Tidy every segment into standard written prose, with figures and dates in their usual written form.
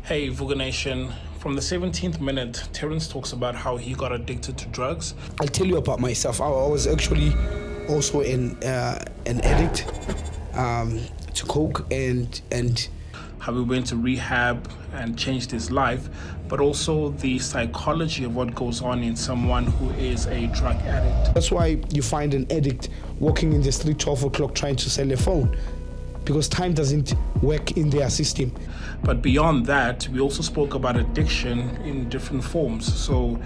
Hey, Vuga Nation. From the 17th minute, Terrence talks about how he got addicted to drugs. I'll tell you about myself. I was actually also an addict to coke and how he went to rehab and changed his life, but also the psychology of what goes on in someone who is a drug addict. That's why you find an addict walking in the street 12 o'clock trying to sell a phone, because time doesn't work in their system. But beyond that, we also spoke about addiction in different forms. So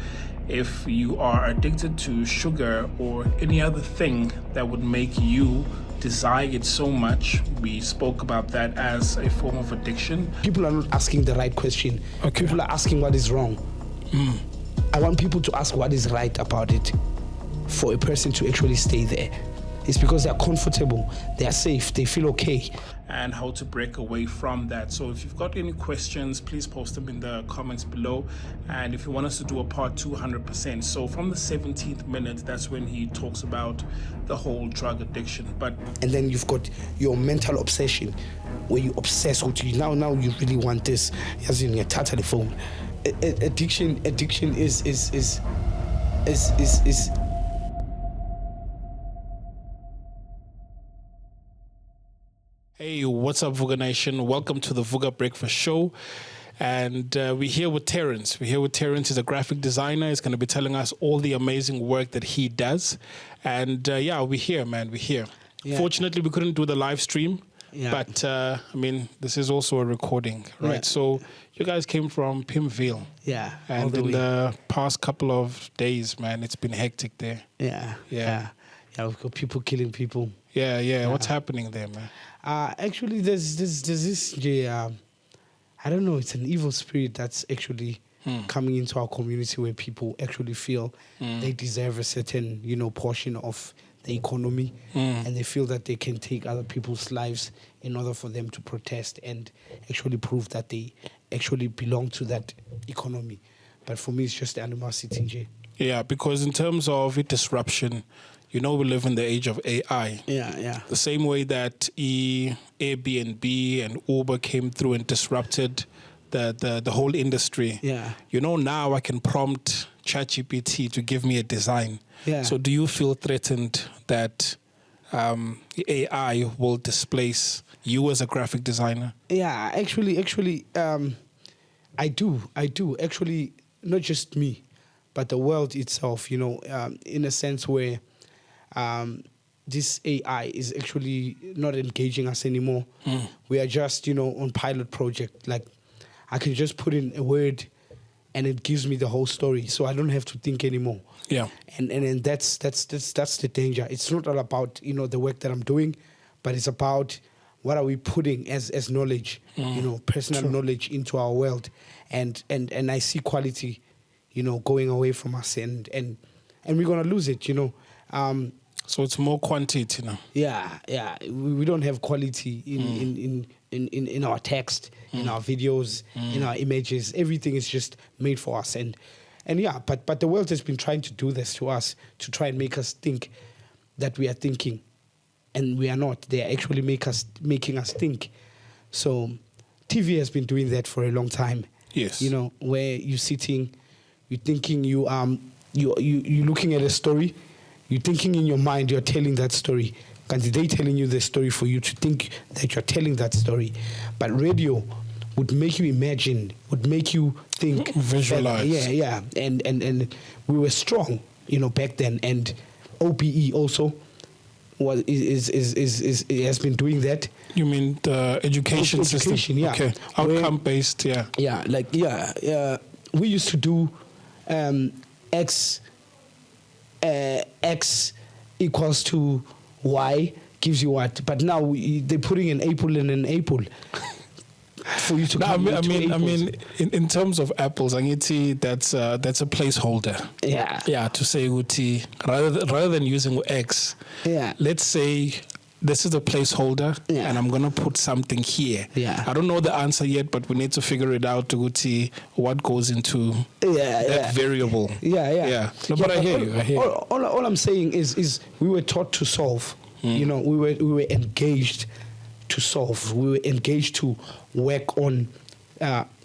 if you are addicted to sugar or any other thing that would make you desire it so much, we spoke about that as a form of addiction. People are not asking the right question. Okay. People are asking what is wrong. I want people to ask what is right about it for a person to actually stay there. It's because they're comfortable, they're safe, they feel okay. And how to break away from that. So if you've got any questions, please post them in the comments below. And if you want us to do a part 200%. So from the 17th minute, that's when he talks about the whole drug addiction. And then you've got your mental obsession, where you obsess with you. Now you really want this. As in your telephone. Addiction is Hey, what's up, Vuga Nation? Welcome to the Vuga Breakfast Show. And we're here with Terrence. He's a graphic designer. He's going to be telling us all the amazing work that he does. And we're here, man. We're here. Yeah. Fortunately, we couldn't do the live stream. Yeah. But, this is also a recording, right? Yeah. So you guys came from Pimville. Yeah. And in the past couple of days, man, it's been hectic there. Yeah. We've got people killing people. Yeah. What's happening there, man? Actually, there's this, I don't know, it's an evil spirit that's actually coming into our community, where people actually feel they deserve a certain, portion of the economy, and they feel that they can take other people's lives in order for them to protest and actually prove that they actually belong to that economy. But for me, it's just animosity. Yeah, because in terms of disruption, we live in the age of AI. Yeah. The same way that Airbnb and Uber came through and disrupted the whole industry. Yeah. Now I can prompt ChatGPT to give me a design. Yeah. So do you feel threatened that AI will displace you as a graphic designer? Yeah, actually, I do. Actually, not just me, but the world itself, in a sense where this AI is actually not engaging us anymore. We are just, on pilot project. Like, I can just put in a word and it gives me the whole story, so I don't have to think anymore. Yeah. And that's the danger. It's not all about, the work that I'm doing, but it's about what are we putting as knowledge, personal knowledge into our world. And I see quality, going away from us, and we're gonna lose it, So it's more quantity now. Yeah. We don't have quality in our text, in our videos, in our images. Everything is just made for us, but the world has been trying to do this to us, to try and make us think that we are thinking, and we are not. They are actually making us think. So TV has been doing that for a long time. Yes. Where you're sitting, you're thinking, you're looking at a story. You're thinking in your mind, you're telling that story. And they're telling you the story for you to think that you're telling that story. But radio would make you imagine, would make you think. Visualize. Yeah. And we were strong, back then. And OBE also has been doing that. You mean the education system? Yeah. Okay. Outcome-based, yeah. Yeah. We used to do X equals to Y gives you what, but now they're putting an apple in an apple for you to. No, I mean, in terms of apples, Angiti, that's a placeholder. Yeah. To say Uti rather than using X. Yeah. Let's say this is a placeholder, and I'm going to put something here. Yeah. I don't know the answer yet, but we need to figure it out to see what goes into that variable. Yeah. No, but I hear you. All I'm saying is we were taught to solve. We were engaged to solve. We were engaged to work on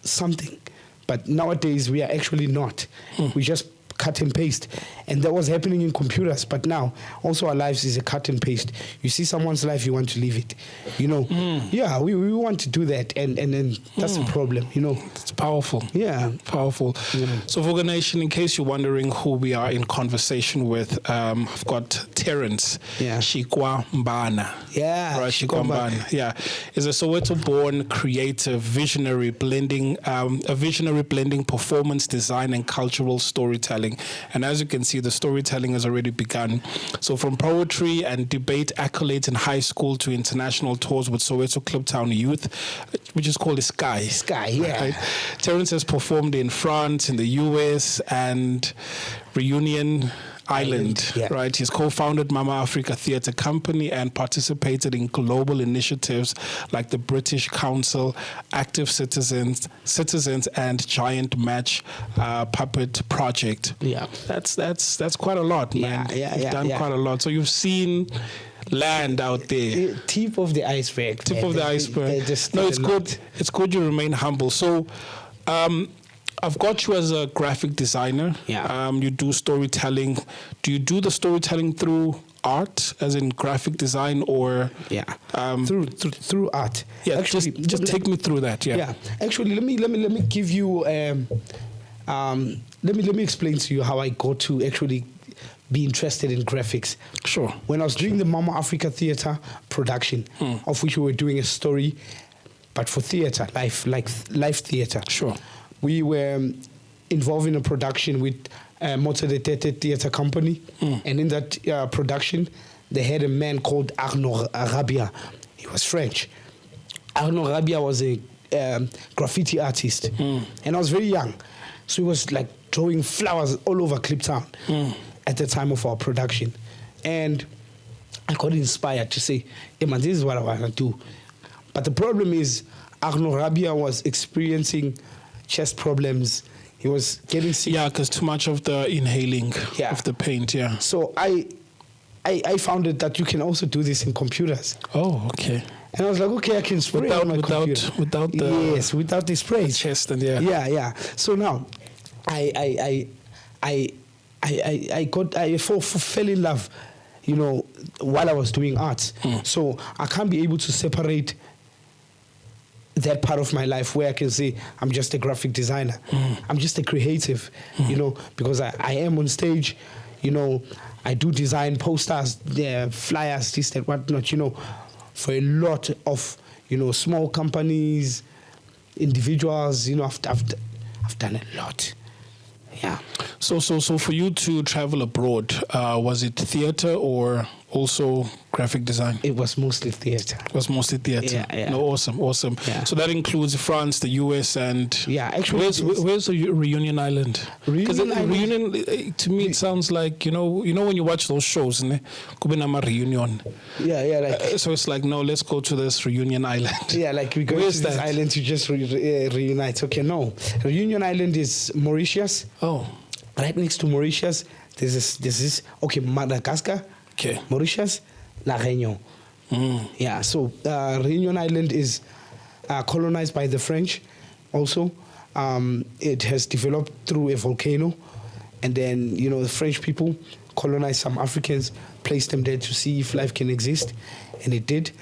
something. But nowadays, we are actually not. We just cut and paste. And that was happening in computers. But now, also our lives is a cut and paste. You see someone's life, you want to leave it. Yeah, we want to do that. And then that's the problem, It's powerful. Yeah. Powerful. So, Vuga Nation, in case you're wondering who we are in conversation with, I've got Terrence. Yeah. Shikwa Mbana. Yeah. Right, Shikwa Mbana. Yeah. Is a Soweto-born creative visionary blending performance design and cultural storytelling. And as you can see, the storytelling has already begun. So from poetry and debate accolades in high school to international tours with Soweto Cliptown Youth, which is called the Sky. Sky, yeah. Right? Terrence has performed in France, in the US, and Reunion Island, yeah. right? He's co-founded Mama Africa Theatre Company and participated in global initiatives like the British Council, Active Citizens, and Giant Match Puppet Project. Yeah, that's quite a lot, man. You've done quite a lot. So you've seen land out there. Tip of the iceberg. Tip of the iceberg. No, it's good. It's good you remain humble. So, I've got you as a graphic designer. Yeah. You do storytelling. Do you do the storytelling through art, as in graphic design, or through art? Yeah. Actually, just take me through that. Yeah. Yeah. Actually, let me give you. Let me explain to you how I got to actually be interested in graphics. Sure. When I was doing the Mama Africa Theatre production, of which we were doing a story, but for theatre, live theatre. Sure. We were involved in a production with Motor de Tete Theatre Company, and in that production, they had a man called Arnaud Rabia. He was French. Arnaud Rabia was a graffiti artist, and I was very young, so he was like drawing flowers all over Cliptown at the time of our production, and I got inspired to say, "Hey man, this is what I want to do." But the problem is, Arnaud Rabia was experiencing chest problems. He was getting sick. Yeah, because too much of the inhaling of the paint. Yeah. So I found it that you can also do this in computers. Oh, okay. And I was like, okay, I can spray on my computer. Without the spray. Chest and yeah. Yeah. So now, I fell in love, while I was doing art. So I can't be able to separate that part of my life where I can say I'm just a graphic designer. I'm just a creative, because I am on stage, I do design posters, flyers, this, that, whatnot, for a lot of, small companies, individuals, I've done a lot. Yeah. So for you to travel abroad, was it theater or also graphic design? It was mostly theater. It was mostly theater. Yeah. No, awesome. Yeah. So that includes France, the US, and actually, where's the Reunion Island? Because Reunion, to me, it sounds like when you watch those shows, Kubinama Reunion. Yeah. So it's like, no, let's go to this Reunion Island. Yeah, like we go to this island to just reunite. Okay, no, Reunion Island is Mauritius. Oh, right next to Mauritius, there's this. Okay, Madagascar. Okay. Mauritius, La Réunion. Yeah, so Reunion Island is colonized by the French also. It has developed through a volcano. And then, the French people colonized some Africans, placed them there to see if life can exist. And it did.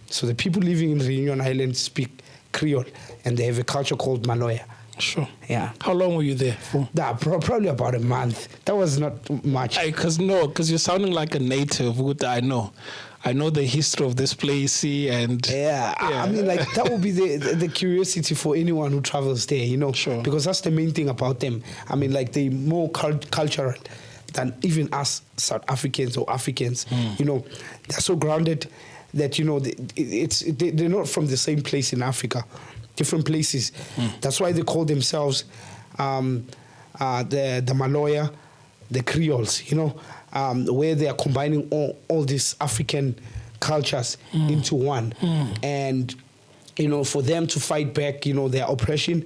So the people living in Reunion Island speak Creole. And they have a culture called Maloya. Sure. Yeah. How long were you there for? Probably about a month. That was not much. Because you're sounding like a native. I know the history of this place, and I mean, like that would be the curiosity for anyone who travels there, Sure. Because that's the main thing about them. I mean, like they're more cultural than even us South Africans or Africans. They're so grounded that they're not from the same place in Africa. Different places. That's why they call themselves the Maloya, the Creoles, where they are combining all these African cultures into one. And, for them to fight back, their oppression,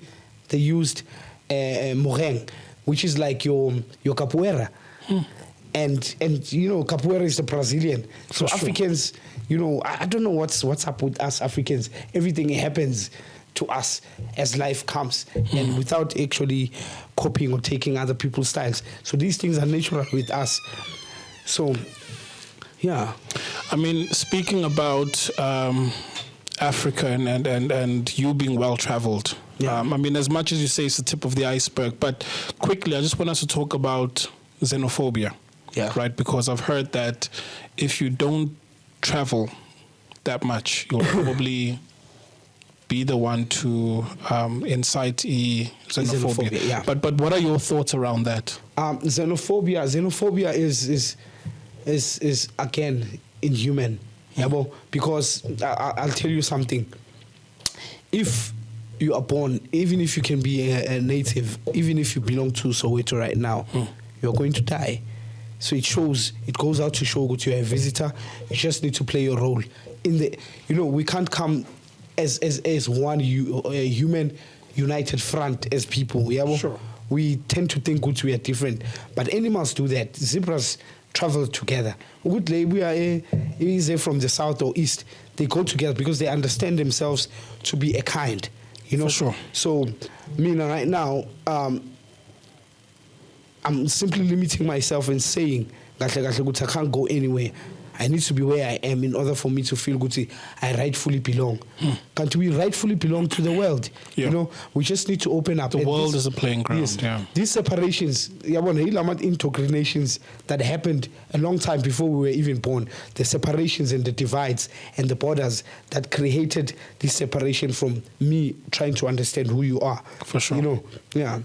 they used moreng, which is like your capoeira. And capoeira is the Brazilian. So Africans, I don't know what's up with us Africans. Everything happens to us as life comes, and without actually copying or taking other people's styles. So these things are natural with us. So, yeah. I mean, speaking about Africa and you being well traveled. Yeah. I mean, as much as you say it's the tip of the iceberg, but quickly, I just want us to talk about xenophobia. Yeah. Right? Because I've heard that if you don't travel that much, you'll probably be the one to incite xenophobia. Yeah. But what are your thoughts around that? Xenophobia is again inhuman. Yeah, because I'll tell you something. If you are born, even if you can be a native, even if you belong to Soweto right now, you're going to die. So it goes out to show that you're a visitor. You just need to play your role in the. We can't come as one a human united front as people. Yeah, sure. We tend to think we are different, but animals do that. Zebras travel together. Good lady, we are either from the south or east. They go together because they understand themselves to be a kind. For sure. So, right now, I'm simply limiting myself and saying that I can't go anywhere. I need to be where I am in order for me to feel good. I rightfully belong. Can't we rightfully belong to the world? Yeah. We just need to open up. The world is a playing ground. Yes, yeah. These separations, indoctrinations that happened a long time before we were even born. The separations and the divides and the borders that created this separation from me trying to understand who you are. For sure. Yeah.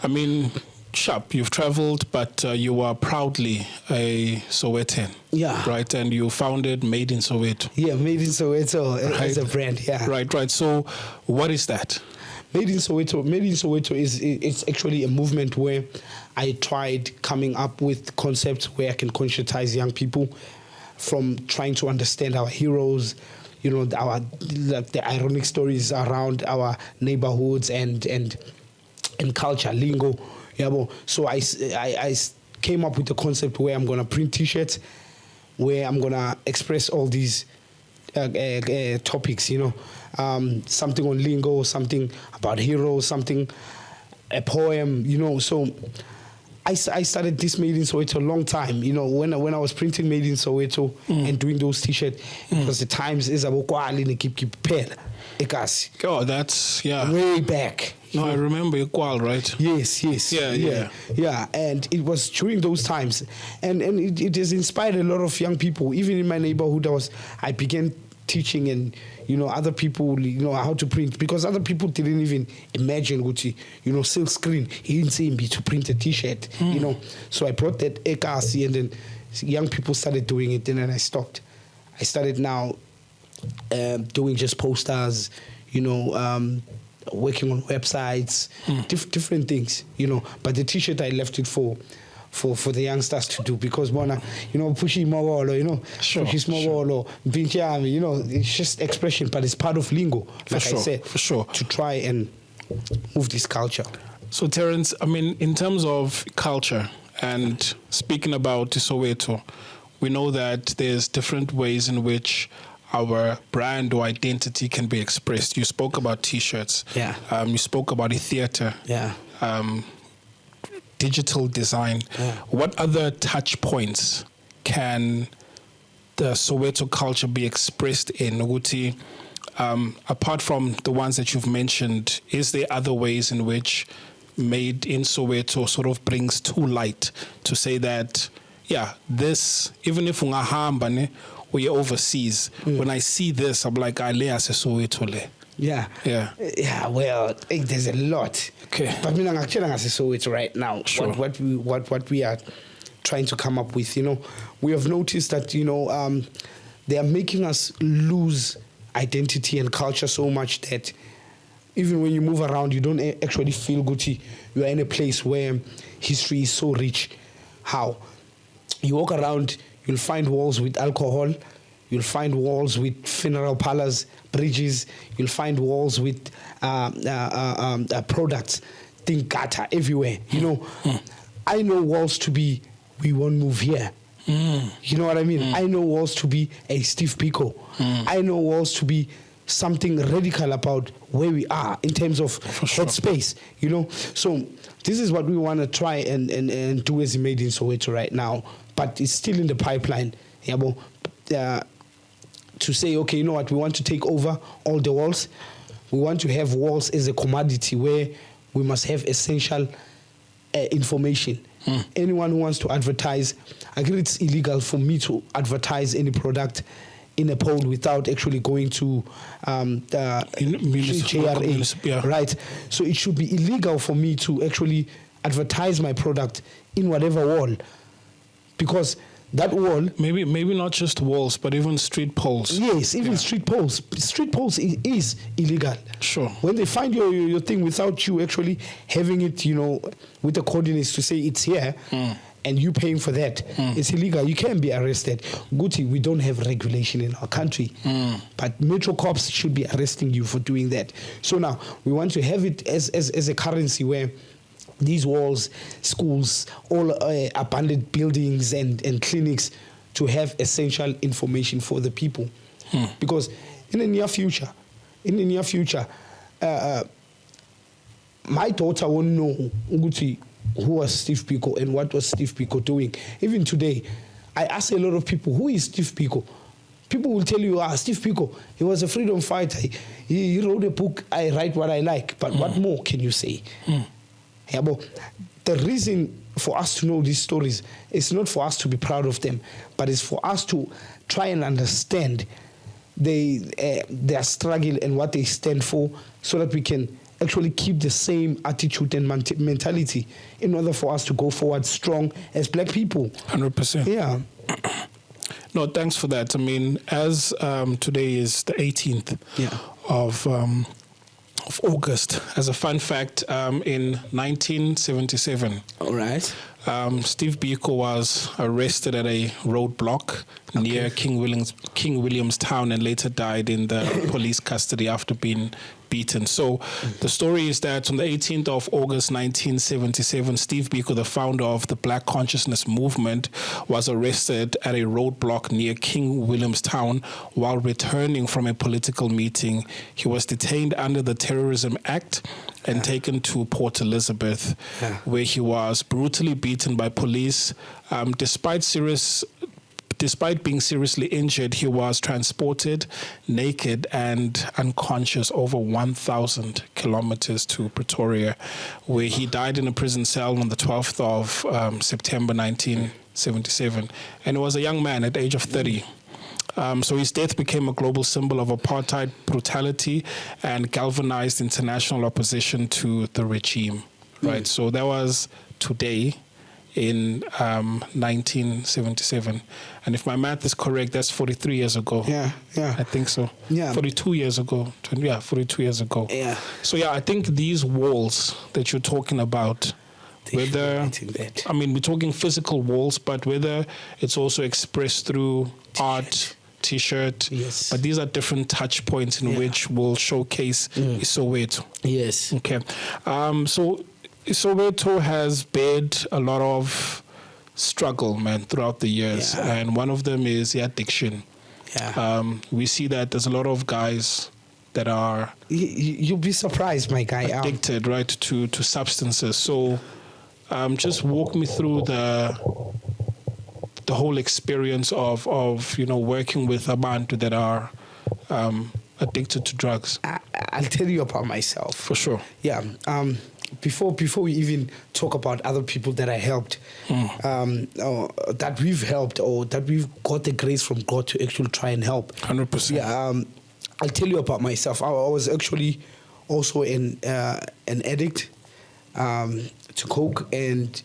I mean, sharp, you've traveled, but you are proudly a Sowetan. Yeah. Right, and you founded Made in Soweto. Yeah, Made in Soweto as a brand, yeah. Right. So what is that? Made in Soweto it's actually a movement where I tried coming up with concepts where I can conscientize young people from trying to understand our heroes, the ironic stories around our neighborhoods and culture, lingo. Yeah, so I came up with a concept where I'm gonna print T-shirts, where I'm gonna express all these topics. Something on lingo, something about heroes, a poem. So I started this Made in Soweto a long time. When I was printing Made in Soweto and doing those T-shirts, because the times is about keep pen. Oh, that's way back. No, I remember Ikwal, right? Yes. Yeah, and it was during those times. And it has inspired a lot of young people. Even in my neighborhood, I began teaching and, other people, how to print. Because other people didn't even imagine, silk screen. He didn't say me to print a T-shirt, So I brought that ekasi and then young people started doing it and then I stopped. I started now doing just posters, working on websites, different things, But the T-shirt, I left it for the youngsters to do because pushy mawolo, Sure, pushy mawolo, it's just expression, but it's part of lingo, like I said, for sure, to try and move this culture. So Terrence, I mean, in terms of culture and speaking about Soweto, we know that there's different ways in which our brand or identity can be expressed. You spoke about T-shirts. Yeah. You spoke about a theater. Yeah. Digital design. Yeah. What other touch points can the Soweto culture be expressed in? Uguti, apart from the ones that you've mentioned, is there other ways in which Made in Soweto sort of brings to light to say that, this, even if ungahamba or you're overseas, when I see this, I'm like, I lay as a Soweto le. Yeah, well, there's a lot. Okay. But I'm actually as a Soweto right now. Sure. What we are trying to come up with, we have noticed that, they are making us lose identity and culture so much that even when you move around, you don't actually feel good. You are in a place where history is so rich. How? You walk around, you'll find walls with alcohol, you'll find walls with funeral parlors, bridges, you'll find walls with products, Tinkata, everywhere. I know walls to be, we won't move here. You know what I mean? I know walls to be a Steve Biko. I know walls to be something radical about where we are in terms of headspace, you know. So this is what we want to try and do as Made in Soweto right now, but it's still in the pipeline. Yeah, to say, okay, you know what, we want to take over all the walls. We want to have walls as a commodity where we must have essential information. Anyone who wants to advertise, I agree it's illegal for me to advertise any product in a pole without actually going to the JRA, right? So it should be illegal for me to actually advertise my product in whatever wall, because that wall, maybe not just walls, but even street poles. Yes, even street poles. Street poles is illegal. Sure. When they find your thing without you actually having it, you know, with the coordinates to say it's here, and you paying for that, it's illegal. You can be arrested. Guti, we don't have regulation in our country, but Metro Cops should be arresting you for doing that. So now we want to have it as a currency where these walls, schools, all abandoned buildings and clinics to have essential information for the people. Because in the near future, my daughter won't know who was Steve Biko and what was Steve Biko doing. Even today, I ask a lot of people, who is Steve Biko? People will tell you, Steve Biko, he was a freedom fighter. He wrote a book, I write what I like. But what more can you say? Yeah, but the reason for us to know these stories is not for us to be proud of them, but it's for us to try and understand their struggle and what they stand for, so that we can actually keep the same attitude and mentality in order for us to go forward strong as black people. 100%. Yeah. No, thanks for that. I mean, as today is the 18th of August. As a fun fact, in 1977, all right, Steve Biko was arrested at a roadblock near King William's Town and later died in the police custody after being beaten. So the story is that on the 18th of August 1977, Steve Biko, the founder of the Black Consciousness Movement, was arrested at a roadblock near King William's Town while returning from a political meeting. He was detained under the Terrorism Act and taken to Port Elizabeth, where he was brutally beaten by police. Despite being seriously injured, he was transported naked and unconscious over 1,000 kilometers to Pretoria, where he died in a prison cell on the 12th of September 1977. And he was a young man at the age of 30. So his death became a global symbol of apartheid brutality and galvanized international opposition to the regime. Right. So that was today in 1977. And if my math is correct, that's 43 years ago. Yeah. I think so. Yeah. 42 years ago. 42 years ago. Yeah. So, I think these walls that you're talking about, we're talking physical walls, but whether it's also expressed through art, T-shirt, but these are different touch points in which we'll showcase Soweto. Yes. Okay. So Soweto has bared a lot of struggle, man, throughout the years. And one of them is the addiction. We see that there's a lot of guys that are... You'll be surprised, my guy. Addicted, right, to substances. So just walk me through the whole experience of working with abantu that are addicted to drugs. I'll tell you about myself. For sure. Yeah. Before we even talk about other people that I helped, or that we've helped, or that we've got the grace from God to actually try and help. 100%. Yeah. I'll tell you about myself. I was actually also an addict to coke, and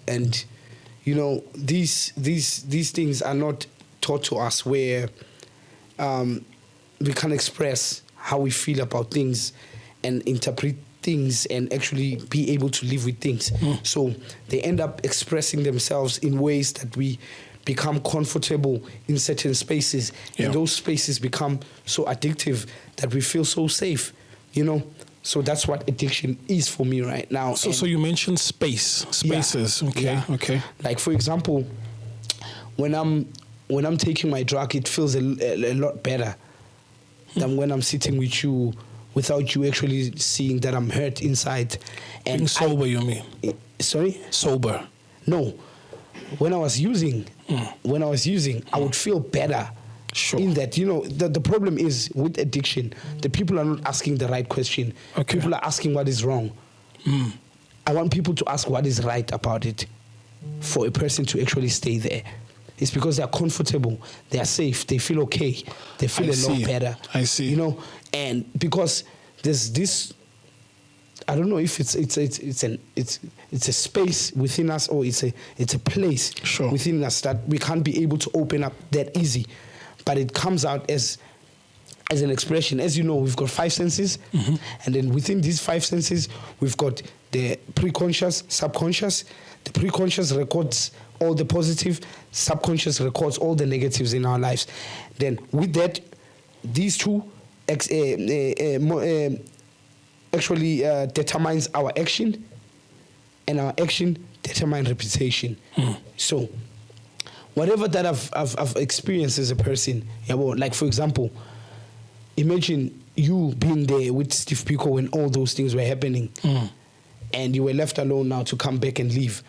these things are not taught to us, where we can express how we feel about things and interpret things and actually be able to live with things. So they end up expressing themselves in ways that we become comfortable in certain spaces, and those spaces become so addictive that we feel so safe, So that's what addiction is for me right now. So you mentioned spaces. Okay. Like, for example, when I'm taking my drug, it feels a lot better. than when I'm sitting with you without you actually seeing that I'm hurt inside. And being sober, you mean? Sorry? Sober. No. When I was using, I would feel better. Sure. In that, the problem is with addiction, the people are not asking the right question. Okay. People are asking what is wrong. I want people to ask what is right about it for a person to actually stay there. It's because they're comfortable, they're safe, they feel okay, they feel lot better. I see. And because there's this, I don't know if it's a space within us, or it's a place within us that we can't be able to open up that easy, but it comes out as an expression. As you know, we've got 5 senses, and then within these 5 senses, we've got the pre-conscious, subconscious. The pre-conscious records all the positive, subconscious records all the negatives in our lives. Then with that, these two actually determines our action, and our action determines reputation. So whatever that I've experienced as a person, like for example, imagine you being there with Steve Pico when all those things were happening, and you were left alone now to come back and leave.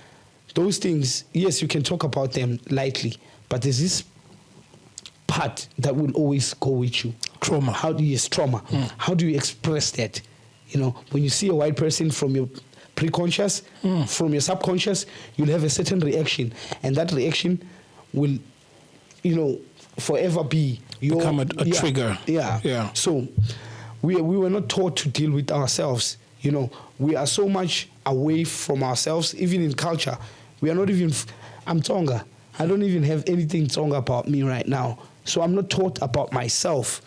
Those things, yes, you can talk about them lightly, but there's this part that will always go with you. Trauma. Trauma. How do you express that? When you see a white person from your pre-conscious, from your subconscious, you'll have a certain reaction, and that reaction will, forever be become a trigger. Yeah. So we were not taught to deal with ourselves. We are so much away from ourselves, even in culture. We are not even, I'm Tonga. I don't even have anything Tonga about me right now. So I'm not taught about myself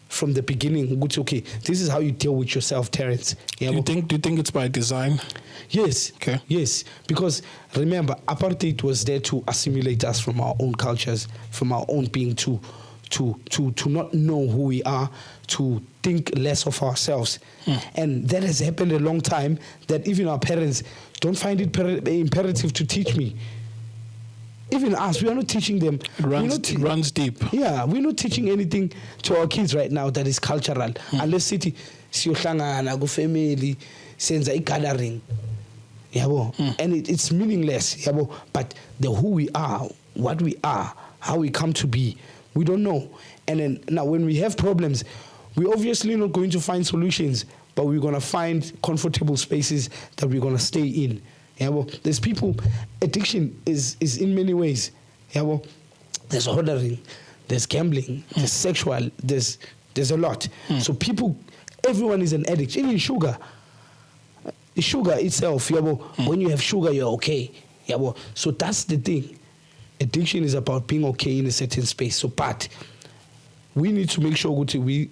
from the beginning. Okay, this is how you deal with yourself, Terrence. Do you think it's by design? Yes. Okay. Yes, because remember, apartheid was there to assimilate us from our own cultures, from our own being, to not know who we are, to think less of ourselves. And that has happened a long time, that even our parents don't find it imperative to teach me. Even us, we are not teaching them. It runs deep. Yeah, we're not teaching anything to our kids right now that is cultural. Unless siyohlangana go family, senza a gathering. And it's meaningless. But the who we are, what we are, how we come to be, we don't know. And then now when we have problems, we're obviously not going to find solutions, but we're going to find comfortable spaces that we're going to stay in. There's people, addiction is in many ways. There's ordering, there's gambling, there's sexual, there's a lot. So everyone is an addict, even sugar. The sugar itself, when you have sugar, you're okay. So that's the thing. Addiction is about being okay in a certain space. So, but we need to make sure we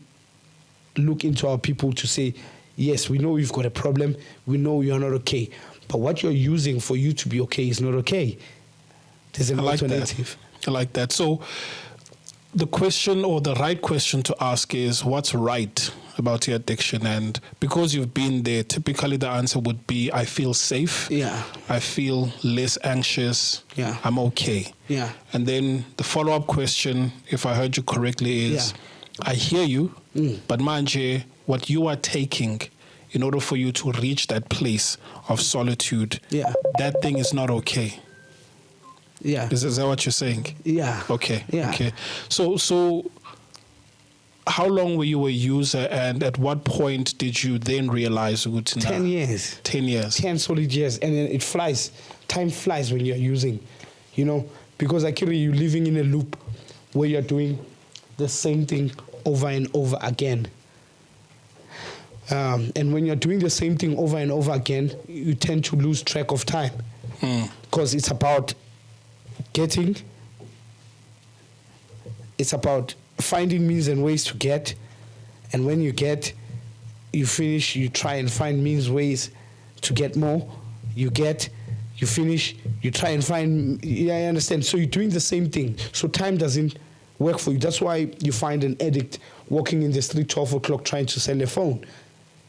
look into our people to say, yes, we know you've got a problem. We know you're not okay. But what you're using for you to be okay is not okay. There's an alternative. I like that. So the question, or the right question to ask, is what's right about your addiction? And because you've been there, typically the answer would be, I feel safe. Yeah. I feel less anxious. Yeah. I'm okay. Yeah. And then the follow-up question, if I heard you correctly, is, I hear you, but manje, what you are taking in order for you to reach that place of solitude, that thing is not okay. Yeah. Is that what you're saying? Yeah. Okay. Yeah. Okay. So how long were you a user, and at what point did you then realize? 10 years. 10 years. 10 solid years. And then it flies. Time flies when you're using, because actually you're living in a loop where you're doing the same thing over and over again. And when you're doing the same thing over and over again, you tend to lose track of time, because it's about finding means and ways to get, and when you get, you finish, you try and find ways to get more, you finish, you try and find, I understand. So you're doing the same thing, so time doesn't work for you. That's why you find an addict walking in the street 12 o'clock trying to sell a phone,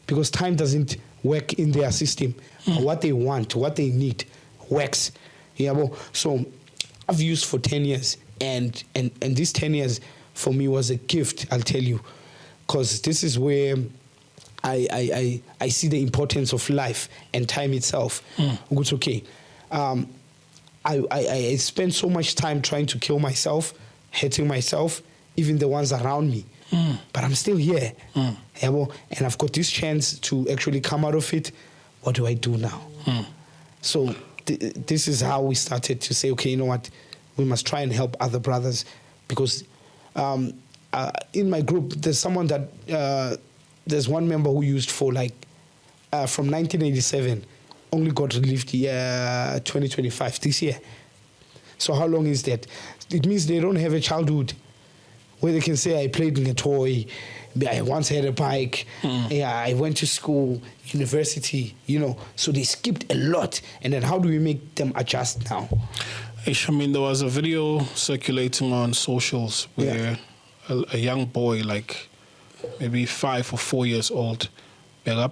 because time doesn't work in their system. What they want, what they need works. So I've used for 10 years, and these 10 years for me was a gift, I'll tell you. because this is where I see the importance of life and time itself. It's okay. I spend so much time trying to kill myself, hurting myself, even the ones around me. But I'm still here. And I've got this chance to actually come out of it. What do I do now? So this is how we started to say, okay, you know what? We must try and help other brothers, because in my group, there's someone that, there's one member who used for like, from 1987, only got relieved 2025, this year. So how long is that? It means they don't have a childhood where they can say, I played in a toy, I once had a bike, I went to school, university, so they skipped a lot. And then how do we make them adjust now? I mean, there was a video circulating on socials where a young boy, like maybe 5 or 4 years old, bottle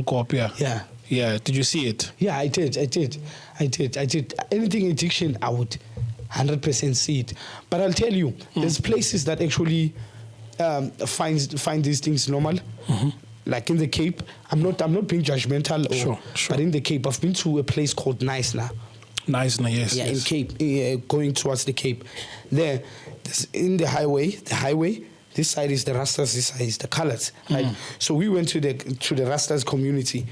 copy. Yeah. Did you see it? Yeah, I did. Anything addiction, I would 100% see it. But I'll tell you, there's places that actually find these things normal. Like in the Cape, I'm not being judgmental. Sure. But in the Cape, I've been to a place called Nicener. Nicener, yes. Yeah, yes. In Cape, going towards the Cape. There, in the highway, this side is the Rastas, this side is the Colours. Right? So we went to the Rastas community.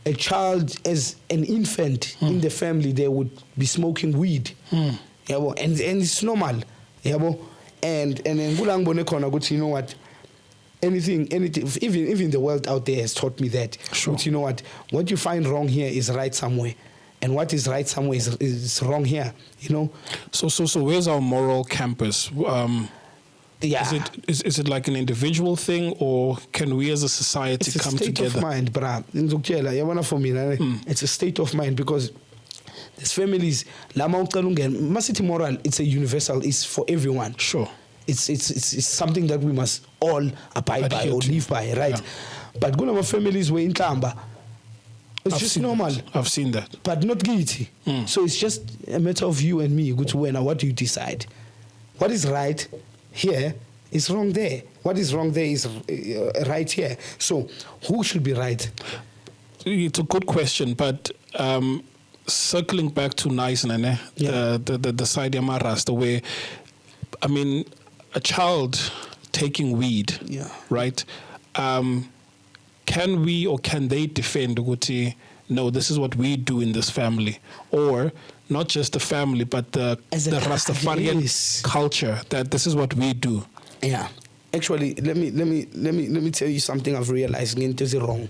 A child, as an infant in the family, they would be smoking weed. And it's normal. And then you know what? Anything, even the world out there has taught me that. Sure. But you know what you find wrong here is right somewhere. And what is right somewhere is wrong here, So where's our moral campus? Is it like an individual thing, or can we as a society come together? It's a state of mind, brah. It's a state of mind, because there's families. Masiti moral, it's a universal. It's for everyone. Sure. It's something that we must all abide by or live by, right? Yeah. But good families were in Kamba. It's just normal. I've seen that. But not guilty. So it's just a matter of you and me. What do you decide? What is right here is wrong there. What is wrong there is right here. So who should be right? It's a good question, but circling back to Nicener, the side Yamaras, the way, I mean, a child taking weed, right? Can we or can they defend Uguti? No, this is what we do in this family, or not just the family, but the Rastafarian culture, that this is what we do. Yeah, actually, let me tell you something I've realized. It is wrong.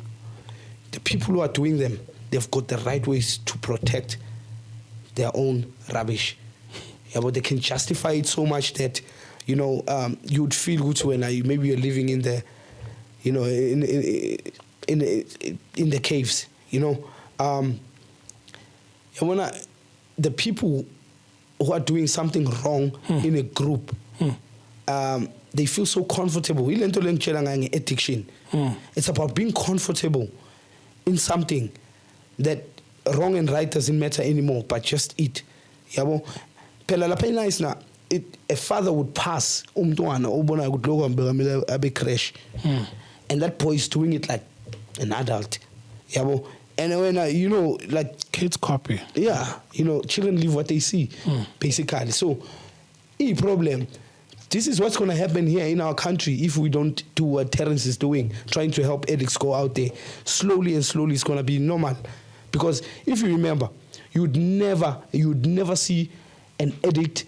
The people who are doing them, they've got the right ways to protect their own rubbish. Yeah, but they can justify it so much that you'd feel good when maybe you're living in the in the caves, the people who are doing something wrong in a group, they feel so comfortable. Addiction. It's about being comfortable in something that wrong and right doesn't matter anymore, but just it. A father would pass crash, and that boy is doing it like an adult. And when like kids copy. Yeah, children live what they see, basically. So, problem. This is what's going to happen here in our country if we don't do what Terrence is doing, trying to help addicts go out there. Slowly and slowly, it's going to be normal. Because if you remember, you'd never see an addict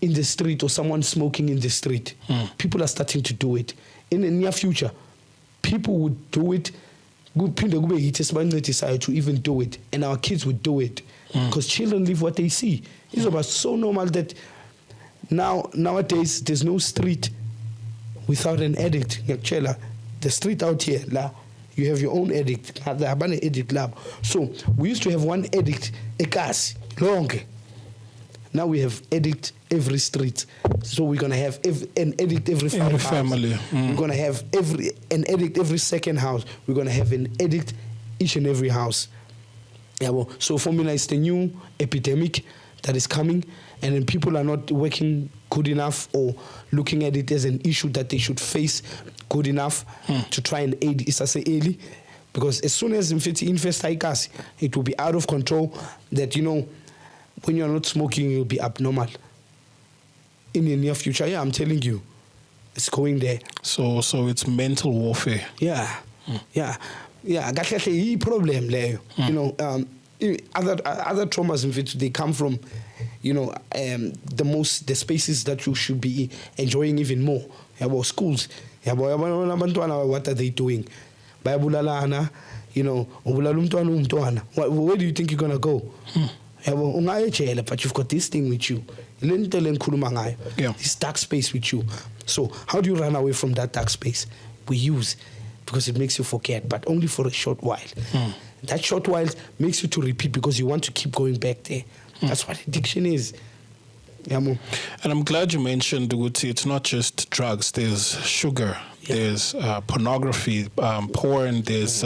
in the street or someone smoking in the street. People are starting to do it. In the near future, people would do it. To even do it, and our kids would do it because children live what they see. It's about so normal that nowadays there's no street without an addict. The street out here, you have your own addict. Addict lab. So we used to have one addict, a gas, long. Now we have addict every street. So we're gonna have an addict every family. We're gonna have an addict every second house. We're gonna have an addict each and every house. So for me, it's the new epidemic that is coming, and then people are not working good enough or looking at it as an issue that they should face good enough to try and aid Isase early. Because as soon as it will be out of control that, when you're not smoking, you'll be abnormal. In the near future, I'm telling you, it's going there. So it's mental warfare. Yeah. Kahle problem leyo. Other traumas in which they come from, the spaces that you should be enjoying even more. Schools. What are they doing? Bayabulalana, where do you think you're gonna go? But you've got this thing with you. This dark space with you. So how do you run away from that dark space? We use, because it makes you forget, but only for a short while. That short while makes you to repeat because you want to keep going back there. That's what addiction is. And I'm glad you mentioned, Uguti, it's not just drugs. There's sugar, there's pornography, porn, there's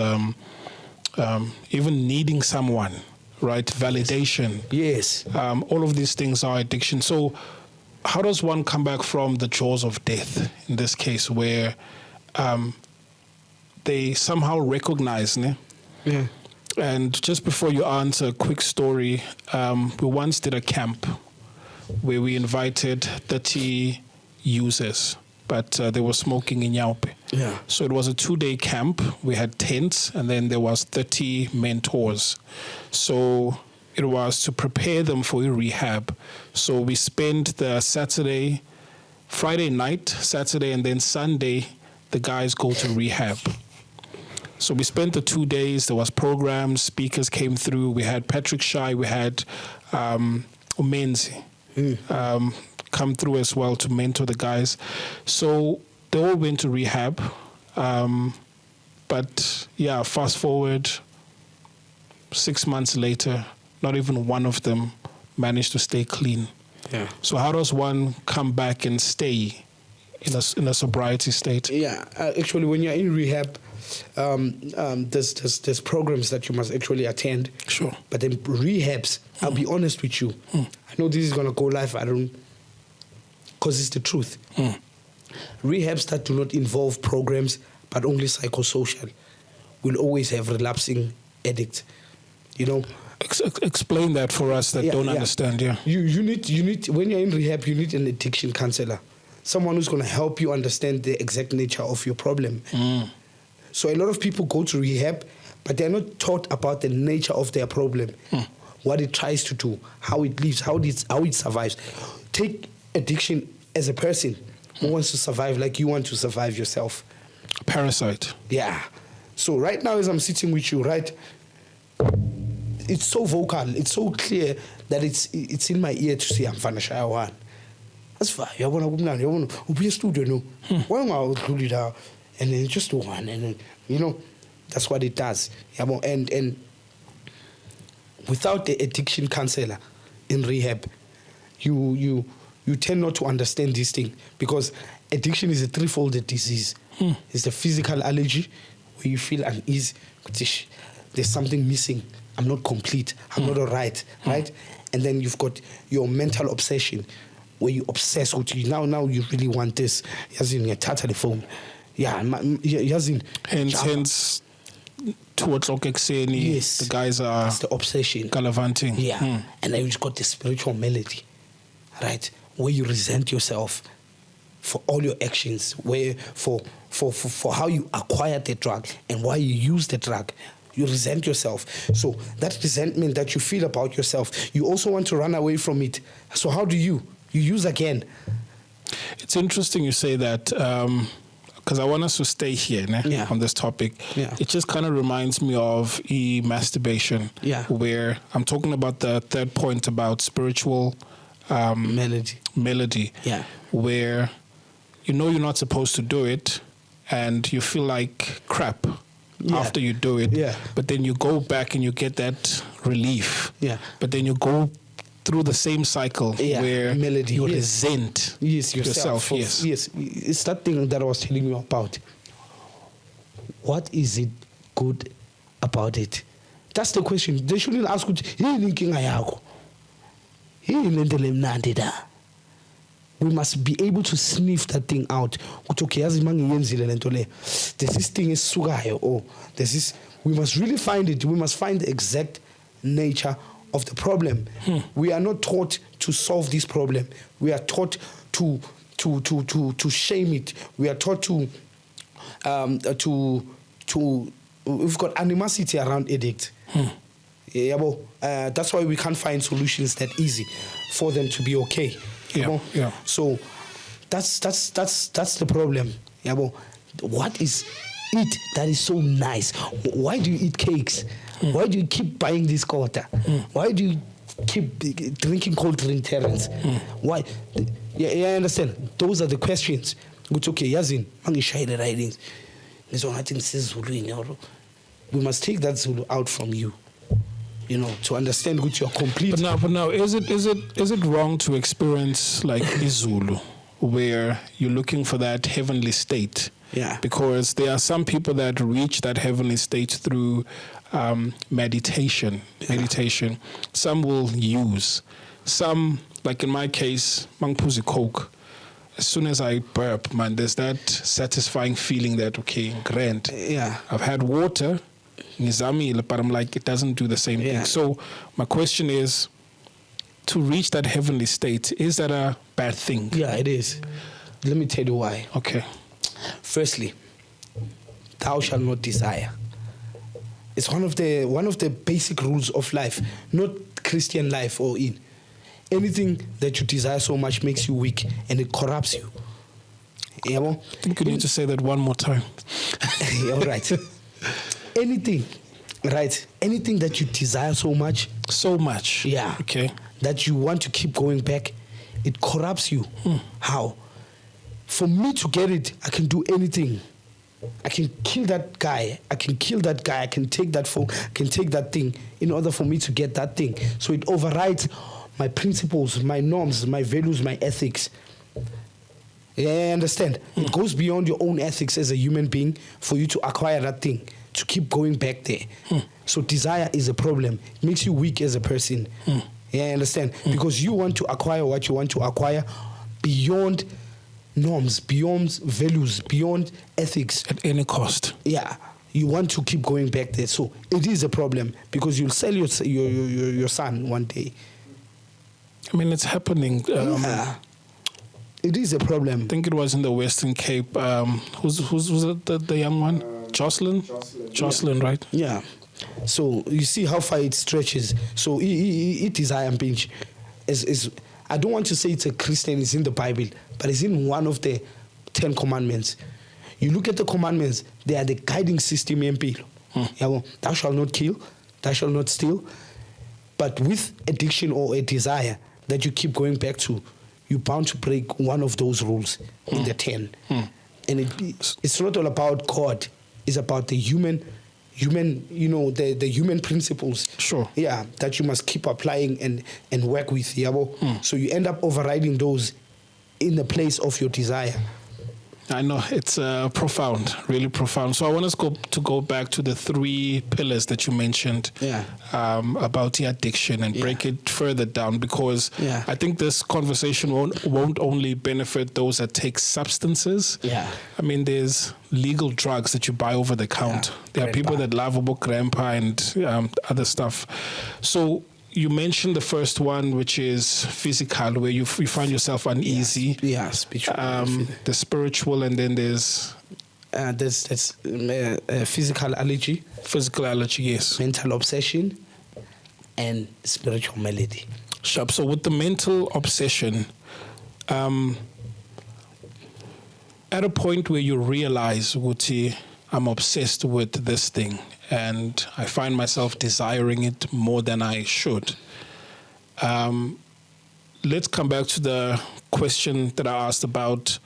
even needing someone, right? Validation. Yes. All of these things are addiction. So how does one come back from the jaws of death, in this case, where they somehow recognize, ne? Yeah. And just before you answer, a quick story. We once did a camp where we invited 30 users, but they were smoking in Yaupe. Yeah. So it was a 2-day camp. We had tents, and then there was 30 mentors. So it was to prepare them for a rehab. So we spent the Friday night, Saturday, and then Sunday, the guys go to rehab. So we spent the 2 days. There was programs, speakers came through. We had Patrick Shai, we had Umenzi come through as well to mentor the guys. So they all went to rehab. But fast forward 6 months later, not even one of them managed to stay clean. Yeah. So how does one come back and stay in a sobriety state? Yeah, actually, when you're in rehab, there's programs that you must actually attend. Sure. But then rehabs, I'll be honest with you. I know this is gonna go live. Because it's the truth. Rehabs that do not involve programs but only psychosocial will always have relapsing addicts. Explain that for us that don't understand. Yeah. You need when you're in rehab, you need an addiction counselor, someone who's going to help you understand the exact nature of your problem. So a lot of people go to rehab, but they're not taught about the nature of their problem, what it tries to do, how it lives, how it survives. Take addiction as a person who wants to survive like you want to survive yourself. Parasite. Yeah. So right now, as I'm sitting with you, right, it's so vocal, it's so clear that it's in my ear to say I'm Vanashaya one. That's fine. You're gonna be a studio, no? Why not do it out? And then just do one, and then that's what it does. And without the addiction counselor in rehab, you tend not to understand this thing, because addiction is a threefold disease. It's the physical allergy, where you feel unease, there's something missing, I'm not complete, I'm not all right, right? And then you've got your mental obsession, where you obsess with you. Now you really want this. Yazin, you touch the phone. Yazin. Hence, towards Okekseni, yes, the guys are. That's the obsession. Gallivanting. Yeah. And then you've got the spiritual melody, right? Where you resent yourself for all your actions, where for how you acquired the drug and why you use the drug. You resent yourself. So that resentment that you feel about yourself, you also want to run away from it. So how do you use again? It's interesting you say that, because I want us to stay here on this topic. Yeah. It just kind of reminds me of masturbation, where I'm talking about the third point about spiritual melody, where you're not supposed to do it and you feel like crap after you do it, but then you go back and you get that relief, but then you go through the same cycle where melody. You resent yourself. Yes, it's that thing that I was telling you about. What is it good about it? That's the question. They shouldn't ask you, We must be able to sniff that thing out. There's this thing is sugayo, or there's this. We must really find it. We must find the exact nature of the problem. We are not taught to solve this problem. We are taught to shame it. We are taught to we've got animosity around addict. That's why we can't find solutions that easy for them to be okay. So that's the problem. What is it that is so nice? Why do you eat cakes? Why do you keep buying this quarter? Why do you keep drinking cold drink, Terrence? Why? I understand. Those are the questions. It's okay. Yazin, mangishaile writings. We must take that Zulu out from you. To understand what you're complete. But now, is it wrong to experience like Izulu, where you're looking for that heavenly state? Yeah. Because there are some people that reach that heavenly state through meditation. Meditation. Some will use. Some, like in my case, mangpuzi coke. As soon as I burp, man, there's that satisfying feeling that, okay, grand. Yeah. I've had water. But I'm like, it doesn't do the same thing. So my question is, to reach that heavenly state, is that a bad thing? Yeah, it is. Let me tell you why. Okay. Firstly, thou shalt not desire. It's one of the basic rules of life, not Christian life or in. Anything that you desire so much makes you weak and it corrupts you. I think you need to say that one more time. All right. Anything that you desire so much. Yeah. Okay. That you want to keep going back, it corrupts you. How? For me to get it, I can do anything. I can kill that guy. I can take that phone. I can take that thing in order for me to get that thing. So it overrides my principles, my norms, my values, my ethics. Yeah, I understand. It goes beyond your own ethics as a human being for you to acquire that thing, to keep going back there. So desire is a problem. It makes you weak as a person. Yeah, I understand. Because you want to acquire what you want to acquire beyond norms, beyond values, beyond ethics. At any cost. Yeah. You want to keep going back there. So it is a problem because you'll sell your son one day. I mean, it's happening. It is a problem. I think it was in the Western Cape. Who's the young one? Jocelyn, right? Yeah. So you see how far it stretches. So it is I am pinch. I don't want to say it's a Christian, it's in the Bible, but it's in one of the 10 commandments. You look at the commandments, they are the guiding system in people. Thou shalt not kill, thou shalt not steal. But with addiction or a desire that you keep going back to, you're bound to break one of those rules in the 10. And it's not all about God. It's about the human, the human principles. Sure. Yeah, that you must keep applying and work with. So you end up overriding those in the place of your desire. I know, it's profound, really profound. So I want us to go back to the 3 pillars that you mentioned about the addiction and break it further down, because I think this conversation won't only benefit those that take substances. Yeah. I mean, there's legal drugs that you buy over the counter. There are people that love about grandpa and other stuff. So you mentioned the first one, which is physical, where you find yourself uneasy. Yeah, spiritual. The spiritual, and then there's physical allergy. Physical allergy, yes. Mental obsession and spiritual malady. Sharp. So with the mental obsession, at a point where you realize, Wuti, I'm obsessed with this thing, and I find myself desiring it more than I should. Let's come back to the question that I asked about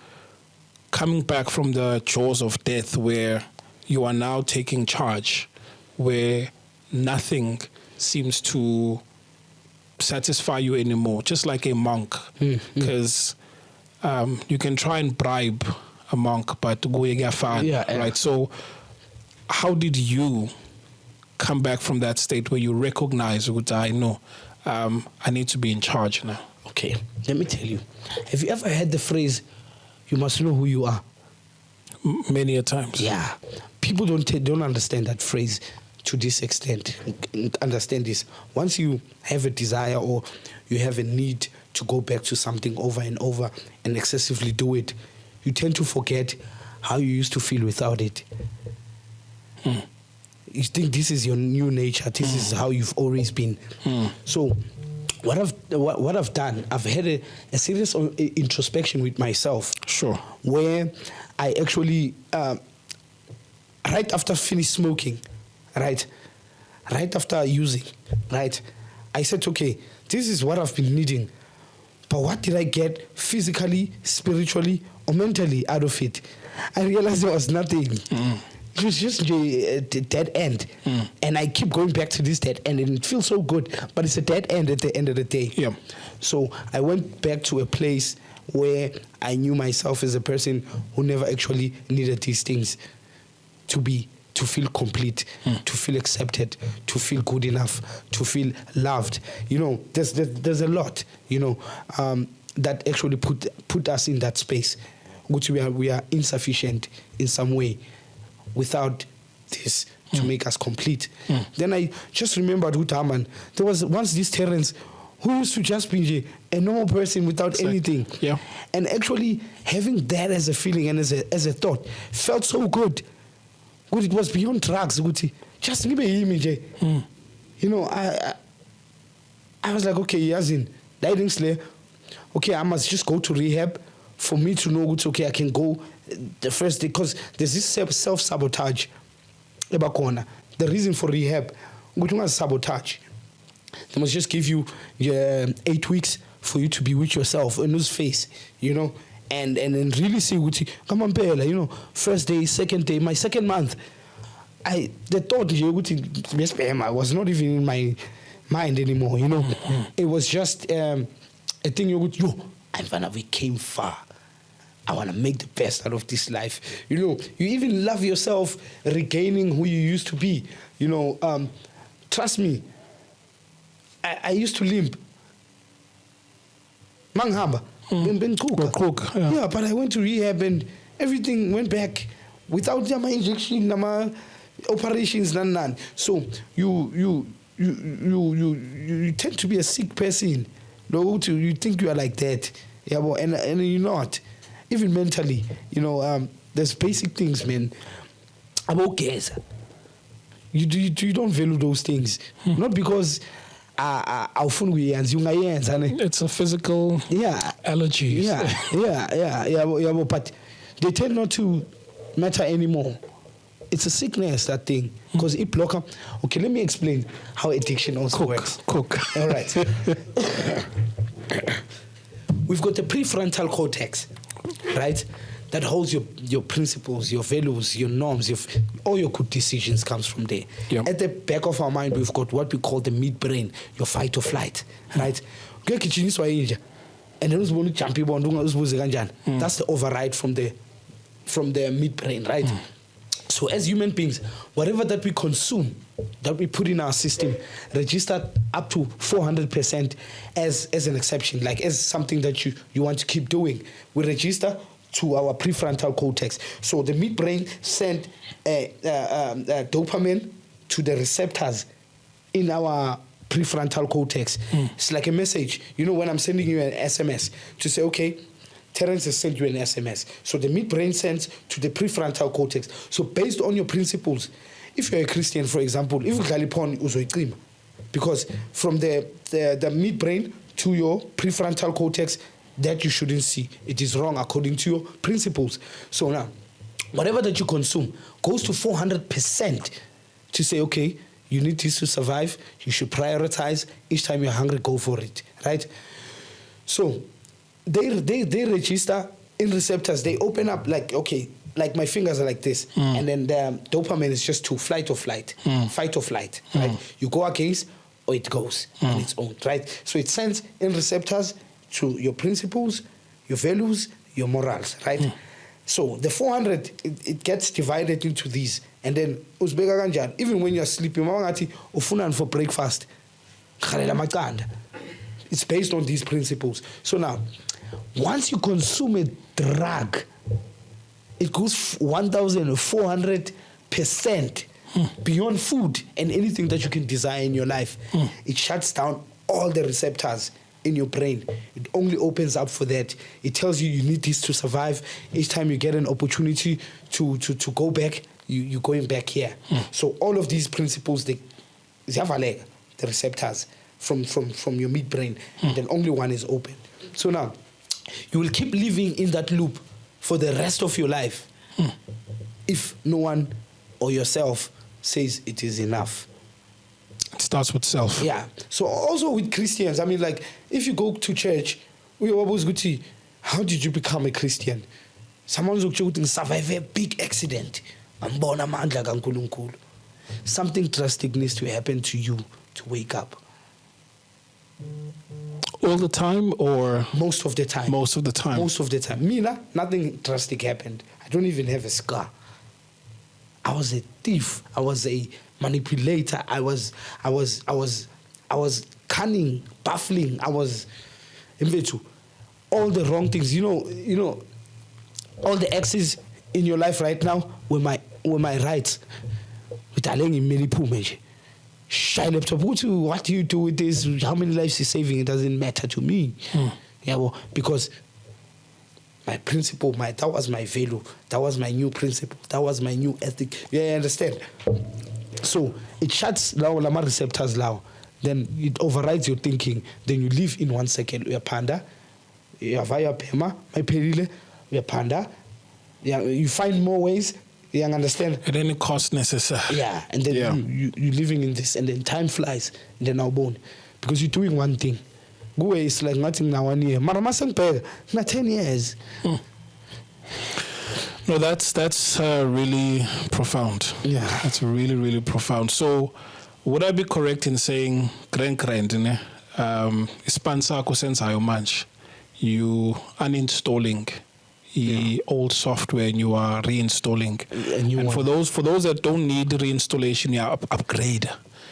coming back from the jaws of death, where you are now taking charge, where nothing seems to satisfy you anymore, just like a monk. Because you can try and bribe a monk, but right? So how did you come back from that state where you recognize, I know I need to be in charge now. Okay, let me tell you. Have you ever heard the phrase, you must know who you are? Many a times. Yeah. People don't understand that phrase to this extent. Understand this. Once you have a desire or you have a need to go back to something over and over and excessively do it, you tend to forget how you used to feel without it. You think this is your new nature. This is how you've always been. So what I've done, I've had a serious introspection with myself. Sure. Where I actually, right after finished smoking, right after using, right, I said, okay, this is what I've been needing. But what did I get physically, spiritually, or mentally out of it? I realized there was nothing. It was just a dead end. And I keep going back to this dead end, and it feels so good, but it's a dead end at the end of the day. Yeah. So I went back to a place where I knew myself as a person who never actually needed these things to feel complete, to feel accepted, to feel good enough, to feel loved. You know, there's a lot, you know, that actually put us in that space, which we are insufficient in some way without this to make us complete. Then I just remembered Utaman. There was once this Terrence who used to just be a normal person without anything. Yeah. And actually having that as a feeling and as a thought felt so good. It was beyond drugs. Just give me image. You know, I was like, okay, Yazin, okay, I must just go to rehab for me to know okay, I can go the first day, because there's this self-sabotage. The reason for rehab, sabotage. They must just give you 8 weeks for you to be with yourself in this face, you know, and then really see come on, you know, first day, second day, my second month. The thought I was not even in my mind anymore, you know. It was just a thing we came far. I want to make the best out of this life. You know, you even love yourself regaining who you used to be. You know, trust me, I used to limp. Manghamba. Yeah, but I went to rehab and everything went back without my injection, my operations, none. So you tend to be a sick person. You think you are like that. Yeah, but and you're not. Even mentally, you know, there's basic things, man. About gas. You don't value those things. Not because it's a physical allergy. Yeah, but they tend not to matter anymore. It's a sickness, that thing. Because it block up. Okay, let me explain how addiction also works. Cook. All right. We've got the prefrontal cortex, right? That holds your principles, your values, your norms, all your good decisions comes from there. Yep. At the back of our mind, we've got what we call the midbrain, your fight or flight, right? And then that's the override from the midbrain, right? So as human beings, whatever that we consume, that we put in our system, registered up to 400% as an exception, like as something that you want to keep doing. We register to our prefrontal cortex. So the midbrain sent dopamine to the receptors in our prefrontal cortex. It's like a message. You know, when I'm sending you an SMS to say, okay, Terrence has sent you an SMS. So the midbrain sends to the prefrontal cortex. So based on your principles, if you're a Christian, for example, if you galipon uzoiqima, because from the midbrain to your prefrontal cortex, that you shouldn't see. It is wrong according to your principles. So now, whatever that you consume goes to 400% to say, okay, you need this to survive. You should prioritize. Each time you're hungry, go for it, right? So they register in receptors. They open up like, okay, like my fingers are like this. And then the dopamine is just to fight or flight, right? You go against or it goes on its own, right? So it sends in receptors to your principles, your values, your morals, right? So the 400, it gets divided into these. And then, even when you're sleeping, ufuna for breakfast. It's based on these principles. So now, once you consume a drug, it goes 1,400% beyond food and anything that you can desire in your life. It shuts down all the receptors in your brain. It only opens up for that. It tells you need this to survive. Each time you get an opportunity to go back, you're going back here. So all of these principles, the receptors from your midbrain, then only one is open. So now, you will keep living in that loop for the rest of your life if no one or yourself says it is enough. It starts with self. Yeah. So also with Christians, I mean, like, if you go to church, we always go to, how did you become a Christian? Someone's going survive a big accident. Something drastic needs to happen to you to wake up. All the time or? Most of the time. Most of the time. Most of the time. Me, nothing drastic happened. I don't even have a scar. I was a thief. I was a manipulator. I was cunning, baffling. I was all the wrong things. You know, all the X's in your life right now were my rights. Shy laptop, what do you do with this? How many lives is saving? It doesn't matter to me. Yeah, well, because my principle, that was my value. That was my new principle. That was my new ethic. Yeah, you understand? So it shuts down lama receptors now. Then it overrides your thinking. Then you live in 1 second. You're panda. You're via pema. My perile. You're panda. Yeah, you find more ways. You understand? At any cost necessary. Yeah, and then you're living in this, and then time flies, and then now born. Because you're doing one thing. Go away, it's like nothing now 1 year. Maramasang peg, not 10 years. No, that's really profound. Yeah. That's really, really profound. So, would I be correct in saying, ispansako sensayo manch, you uninstalling old software and you are reinstalling. And for those that don't need reinstallation, you upgrade.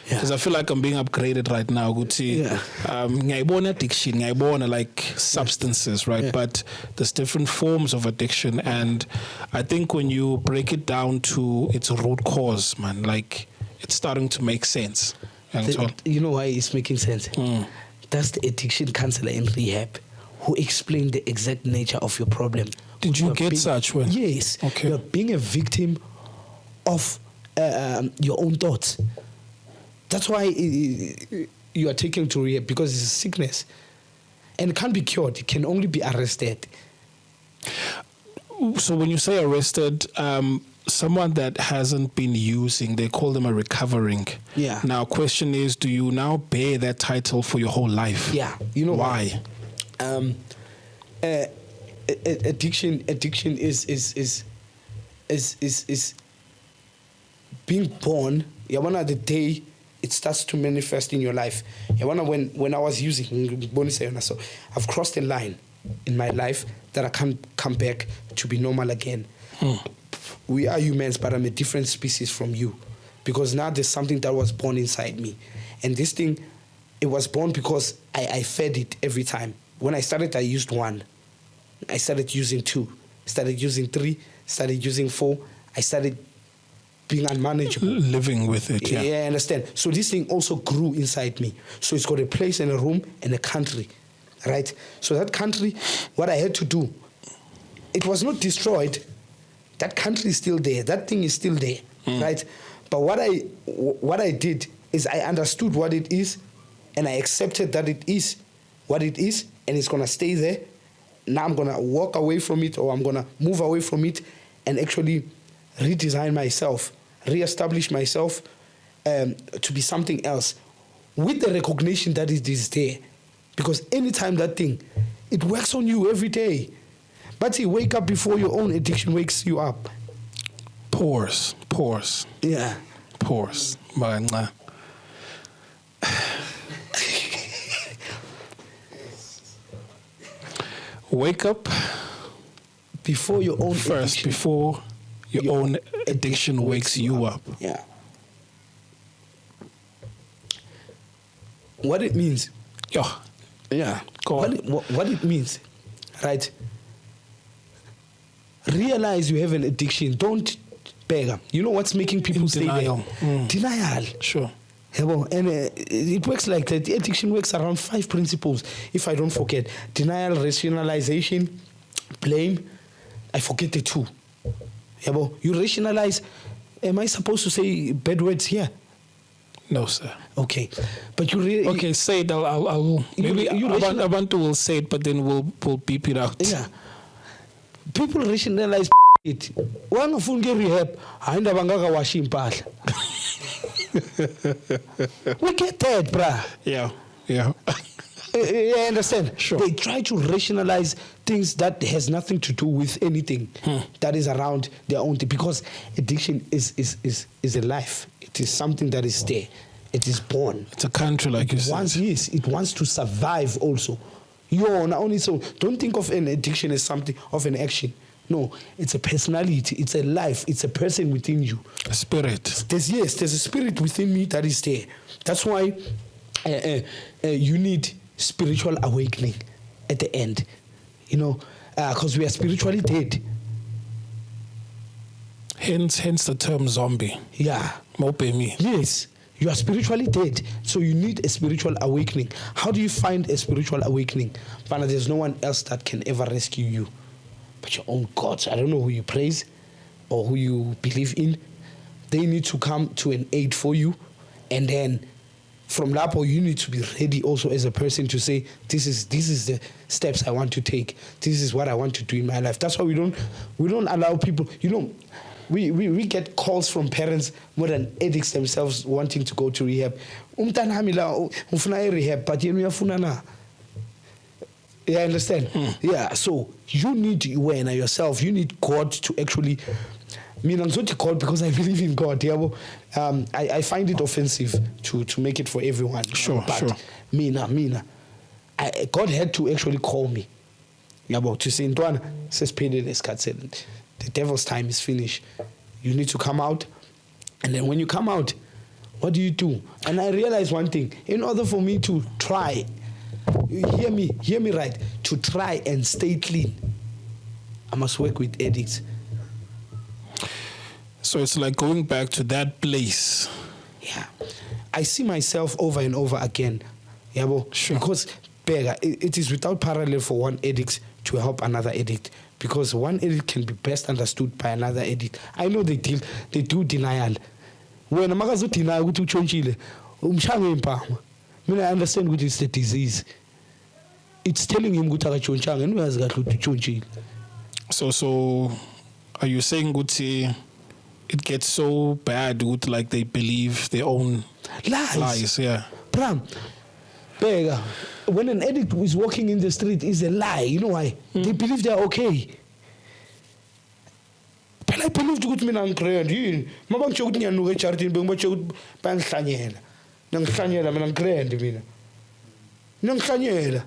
Because I feel like I'm being upgraded right now. Ngaibona addiction, ngaibona like substances, right? But there's different forms of addiction, and I think when you break it down to its root cause, man, like it's starting to make sense. You know why it's making sense? That's the addiction counselor in rehab who explained the exact nature of your problem. Did you get such one? Yes. Okay. You're being a victim of your own thoughts. That's why you are taken to rehab, because it's a sickness. And it can't be cured. It can only be arrested. So when you say arrested, someone that hasn't been using, they call them a recovering. Yeah. Now, question is, do you now bear that title for your whole life? Yeah. You know why? Addiction is being born. The day it starts to manifest in your life. When I was using, so I've crossed a line in my life that I can't come back to be normal again. We are humans, but I'm a different species from you, because now there's something that was born inside me, and this thing, it was born because I fed it every time. When I started, I used 1. I started using 2. Started using 3. Started using 4. I started being unmanageable. Living with it, yeah. Yeah, I understand. So this thing also grew inside me. So it's got a place and a room and a country, right? So that country, what I had to do, it was not destroyed. That country is still there. That thing is still there, right? But what I did is I understood what it is, and I accepted that it is what it is, and it's going to stay there. Now I'm going to walk away from it, or I'm going to move away from it and actually redesign myself, reestablish myself to be something else with the recognition that it is there. Because anytime that thing, it works on you every day. But you wake up before your own addiction wakes you up. Pause. Yeah. Pause. Wake up before your own first, addiction. Before your own addiction wakes you up. Yeah. what it means. Yeah. Go on. What it means, right? Realize you have an addiction. Don't beg. You know what's making people stay denial. there? Denial. Sure. And it works like that. The addiction works around 5 principles, if I don't forget. Denial, rationalization, blame. I forget the 2. You rationalize. Am I supposed to say bad words here? No, sir. Okay. But you really... Okay, say it. I'll maybe Abantu will say it, but then we'll beep it out. Yeah. People rationalize it. Wangafuna ke rehab, hayi ndaba ngakawasha impahla. We get that, bruh. Yeah. You understand? Sure. They try to rationalize things that has nothing to do with anything that is around their own thing. Because addiction is a life. It is something that is there. It is born. It's a country, like you said. Yes, it wants to survive also. Not only so. Don't think of an addiction as something of an action. No, it's a personality. It's a life. It's a person within you. A spirit. There's a spirit within me that is there. That's why you need spiritual awakening at the end. Because we are spiritually dead. Hence the term zombie. Yeah. Mope me. Yes. You are spiritually dead, so you need a spiritual awakening. How do you find a spiritual awakening? But there's no one else that can ever rescue you but your own gods. I don't know who you praise or who you believe in. They need to come to an aid for you, and then from that point you need to be ready also as a person to say, this is the steps I want to take. This is what I want to do in my life. That's why we don't allow people. We get calls from parents more than addicts themselves wanting to go to rehab. Ufuna rehab, but uyafuna na. Yeah, I understand. Yeah, so you need yourself. You need God to actually. I'm not God because I believe in God. I find it offensive to make it for everyone. Sure. God had to actually call me. To say, Ntwana, says the devil's time is finished. You need to come out. And then when you come out, what do? And I realized one thing. In order for me to try, hear me right, to try and stay clean, I must work with addicts. So it's like going back to that place. Yeah. I see myself over and over again. Sure. Because it is without parallel for one addict to help another addict. Because one addict can be best understood by another addict. I know they do denial. When a magazo deny ukuthi uchonchile, umshanga impama. I understand what is the disease. It's telling him ukuthi akachonchanga and uyazi kahle ukuthi uchonchile. So are you saying ukuthi it gets so bad with like they believe their own lies? Yeah. Bram, Bega, when an addict is walking in the street, is a lie. You know why? They believe they're okay. But I believe to go to me and grand. Mabang choked me and no charity, but much bang Sanyela. Nang Sanyela, and grand. Nang Sanyela.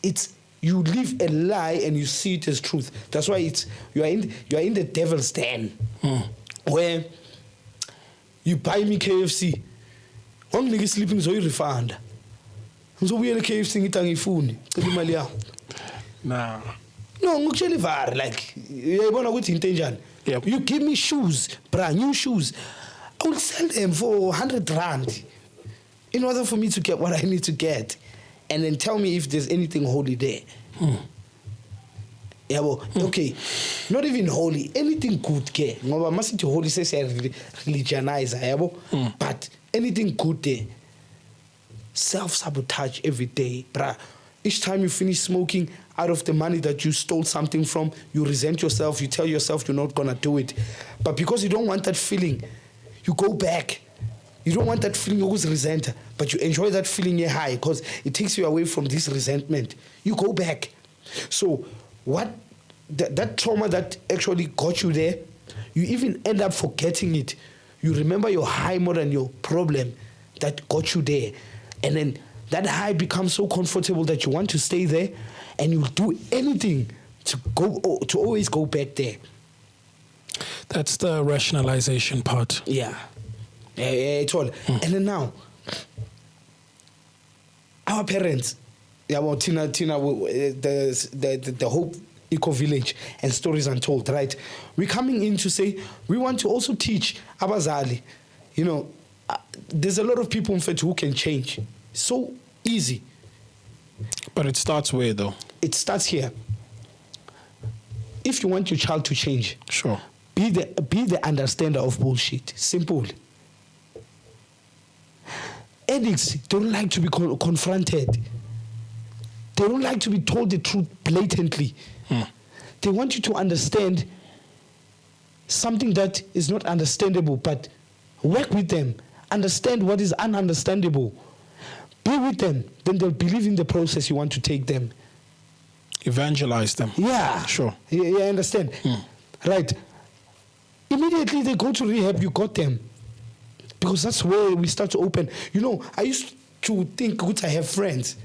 It's you live a lie and you see it as truth. That's why you are in the devil's den, where you buy me KFC. One nigga sleeping so you refund. So we are the KFC ngitang ifuni. Cela imali yakho. Nah. No, ngikushela ivari like uyayibona ukuthi into enjani. You give me shoes, brand new shoes. I will sell them for 100 rand in order for me to get what I need to get. And then tell me if there's anything holy there. Okay. Not even holy. Anything good there. Ngoba masithi holy says religionize, but anything good there. Self-sabotage every day, bruh. Each time you finish smoking, out of the money that you stole something from, you resent yourself, you tell yourself you're not gonna do it. But because you don't want that feeling, you go back. You don't want that feeling of resent, but you enjoy that feeling high because it takes you away from this resentment. You go back. So what that trauma that actually got you there, you even end up forgetting it. You remember your high more than your problem that got you there. And then that high becomes so comfortable that you want to stay there and you'll do anything to always go back there. That's the rationalization part. Yeah. It's all. And then now, our parents, yeah, well, Tina, the Hope Eco Village and Stories Untold, right? We're coming in to say we want to also teach abazali. You know, there's a lot of people in fact who can change. So easy. But it starts where though? It starts here. If you want your child to change, sure, be the understander of bullshit. Simple. Addicts don't like to be confronted. They don't like to be told the truth blatantly. They want you to understand something that is not understandable, but work with them. Understand what is ununderstandable. Be with them. Then they'll believe in the process you want to take them. Evangelize them. Yeah. Sure. Yeah, I understand. Right. Immediately they go to rehab, you got them. Because that's where we start to open. You know, I used to think, good, I have friends.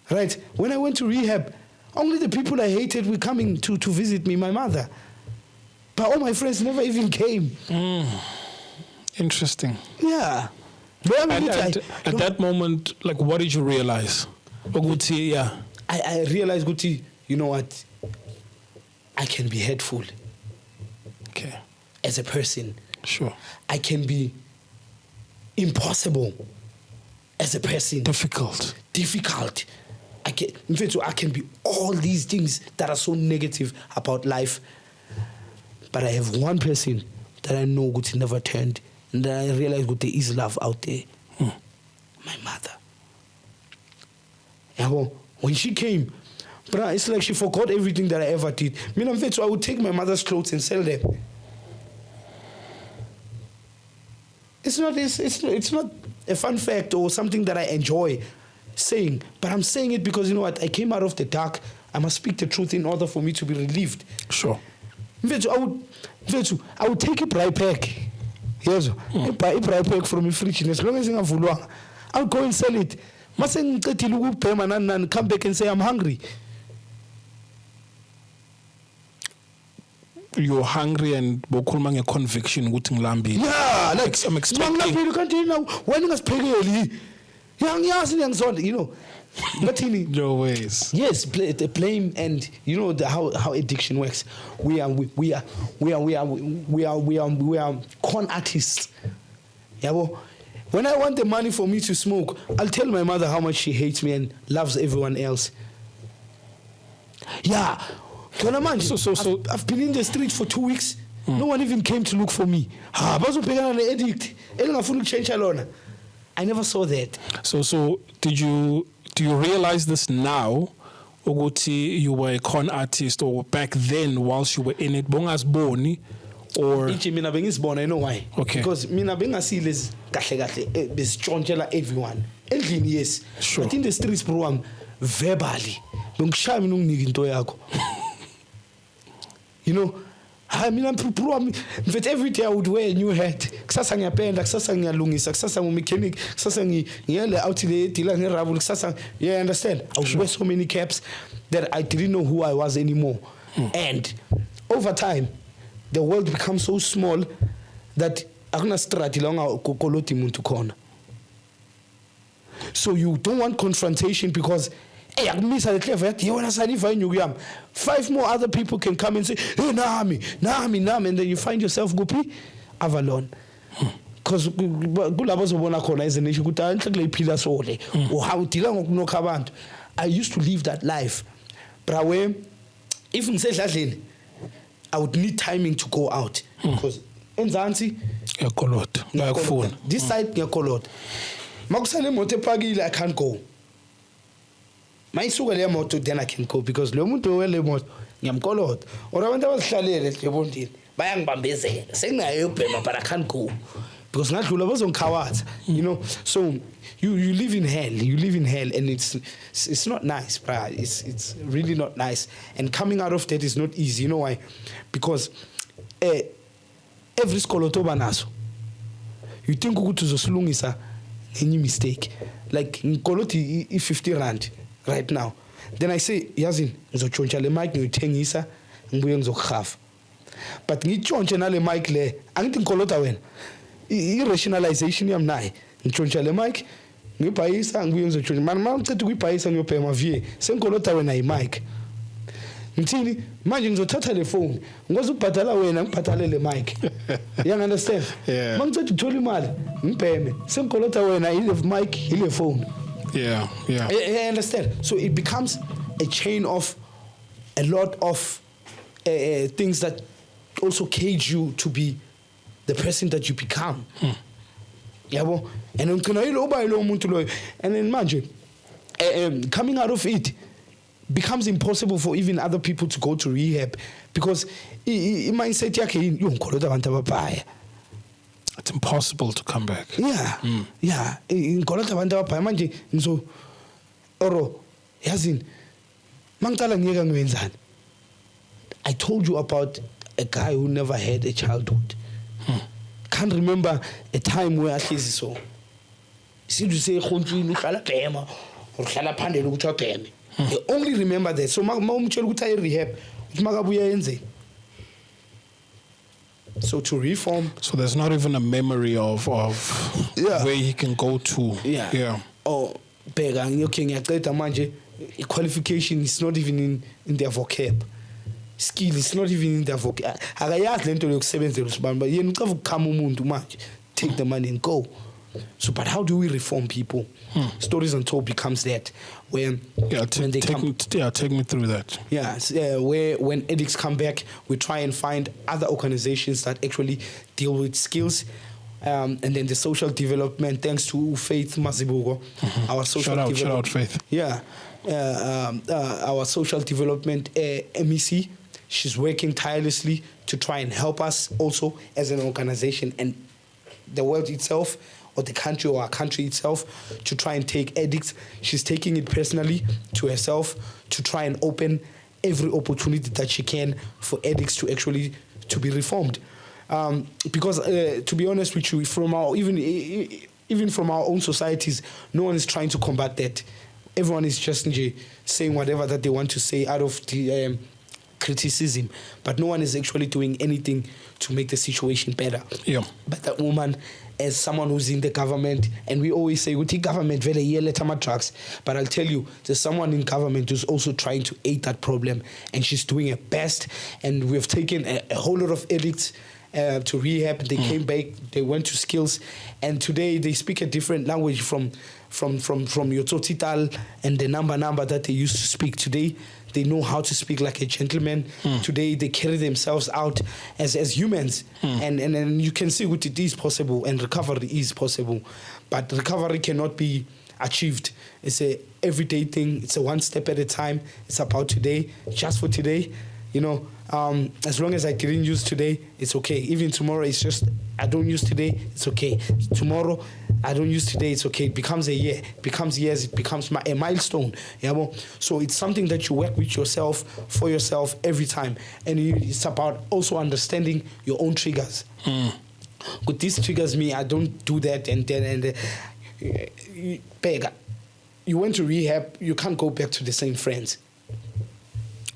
Right? When I went to rehab, only the people I hated were coming to visit me, my mother. But all my friends never even came. Interesting. Yeah. At that moment, like, what did you realize? Yeah. I realized, Guti, you know what? I can be hateful. Okay. As a person. Sure. I can be impossible as a person. Difficult. I can be all these things that are so negative about life. But I have one person that I know Guti never turned. And then I realized there is love out there. My mother. Yeah, well, when she came, but it's like she forgot everything that I ever did. I would take my mother's clothes and sell them. It's not a fun fact or something that I enjoy saying, but I'm saying it because, you know what, I came out of the dark. I must speak the truth in order for me to be relieved. Sure. I would take a bright pack. Yes, a bright pack from the fridge. As long as I would go and sell it. Come back and say I'm hungry. You're hungry and bokulmang a conviction guting lambi. Yeah, like I'm expecting. When you know, but no ways. Yes, the blame and you know how addiction works. We are con artists. Yeah, well, when I want the money for me to smoke, I'll tell my mother how much she hates me and loves everyone else. Yeah. Can I imagine? So I've been in the street for 2 weeks. No one even came to look for me. Addict. I never saw that. So do you realize this now? Oguti, you were a con artist, or back then whilst you were in it, bongas boni, or mina bengis born, I know why. Okay. Because mina bengasilez kahle beschontshela everyone. Endlini yes. Sure. But in the streets bro, I'm verbally. Bengishaya mina unginike into yakho. You know, I mean, every day I would wear a new hat. Kusasa ngiyapenda, kusasa ngiyalungisa, kusasa ngumechanic, kusasa ngiyele out le dila ngerabul, kusasa, yeah, understand? I would wear so many caps that I didn't know who I was anymore. And over time, the world becomes so small that akuna strati longa kokoloti muntu khona. So you don't want confrontation because hey, I miss the clever. 5 more other people can come and say, hey, Nami, and then you find yourself gupi Avalon. Because I used to live that life. But if I would need timing to go out. Because in Zanzi, this side, I can't go. My sugar moto then I can go because Lomuto Lemot Yamcolot or I went to Shalele Bayang saying I open but I can't go because not was on Kawat, you know. So you live in hell, and it's not nice, bruh. It's really not nice. And coming out of that is not easy, you know why? Because every skolotoba naso. You think go to Zosulungisa any mistake. Like in Koloti 50 rand. Right now, then I say, Yazin, ngizontshontsha le mic ngiyithengisa ngibuye ngizokuhafa. But ngitshontshe nale mic le, angithi ngikolota wena. I-rationalization yami naye, ngitshontsha le mic, ngibhayisa ngibuye ngizojoin manje mangicela ukuyibhayisa ngiyobhema vie senkolota wena imic ngithini manje ngizothatha le phone ngoze ubhadala wena ngibhadale le mic you understand mangicela ukuthola imali ngibheme senkolota wena ile mic ile phone I understand. So it becomes a chain of a lot of things that also cage you to be the person that you become. Yabo, and then imagine coming out of it becomes impossible for even other people to go to rehab because mindset yakhe yonkolota abantu ababhaya. It's impossible to come back. Yeah. Ngikholwa abantu ababhaya manje ngizo oro yazini mangicala ngiyeka ngwenzani. I told you about a guy who never had a childhood. Can't remember a time where ahlezi so. Since say khontsini uhlala bhema uhlala phandle ukuthi ubheme. I only remember that. So mawumtshela ukuthi ayi rehab uthi makabuya yenze. So to reform. So there's not even a memory of where he can go to. Yeah. Oh, bega okay ngiyaqeda manje qualification is not even in their vocab. Skill is not even in their vocab. Akayazi lento yokusebenzela usibani but yena ucava ukukhama umuntu manje take the money and go. So but how do we reform people? Stories Untold becomes that when they come take me through that. Where when addicts come back we try and find other organizations that actually deal with skills and then the social development thanks to Faith Mazibugo, our social development. Shout out Faith. Our social development MEC, she's working tirelessly to try and help us also as an organization and the world itself or the country or our country itself to try and take addicts. She's taking it personally to herself to try and open every opportunity that she can for addicts to actually to be reformed. Because to be honest with you, from our even from our own societies, no one is trying to combat that. Everyone is just saying whatever that they want to say out of the criticism, but no one is actually doing anything to make the situation better. But that woman, as someone who's in the government, and we always say, we take government very yearly drugs, but I'll tell you, there's someone in government who's also trying to aid that problem, and she's doing her best, and we've taken a whole lot of addicts to rehab. They came back, they went to skills, and today they speak a different language from your totital and the number that they used to speak. Today they know how to speak like a gentleman. Today they carry themselves out as humans, and you can see what it is possible, and recovery is possible, but recovery cannot be achieved. It's a everyday thing. It's a one step at a time. It's about today, just for today. As long as I didn't use today, it's okay. Even tomorrow, it's just I don't use today, it's okay. Tomorrow, I don't use today, it's okay. It becomes a year, it becomes years, it becomes a milestone. So it's something that you work with yourself, for yourself every time. And it's about also understanding your own triggers. But this triggers me, I don't do that, and then you went to rehab, you can't go back to the same friends.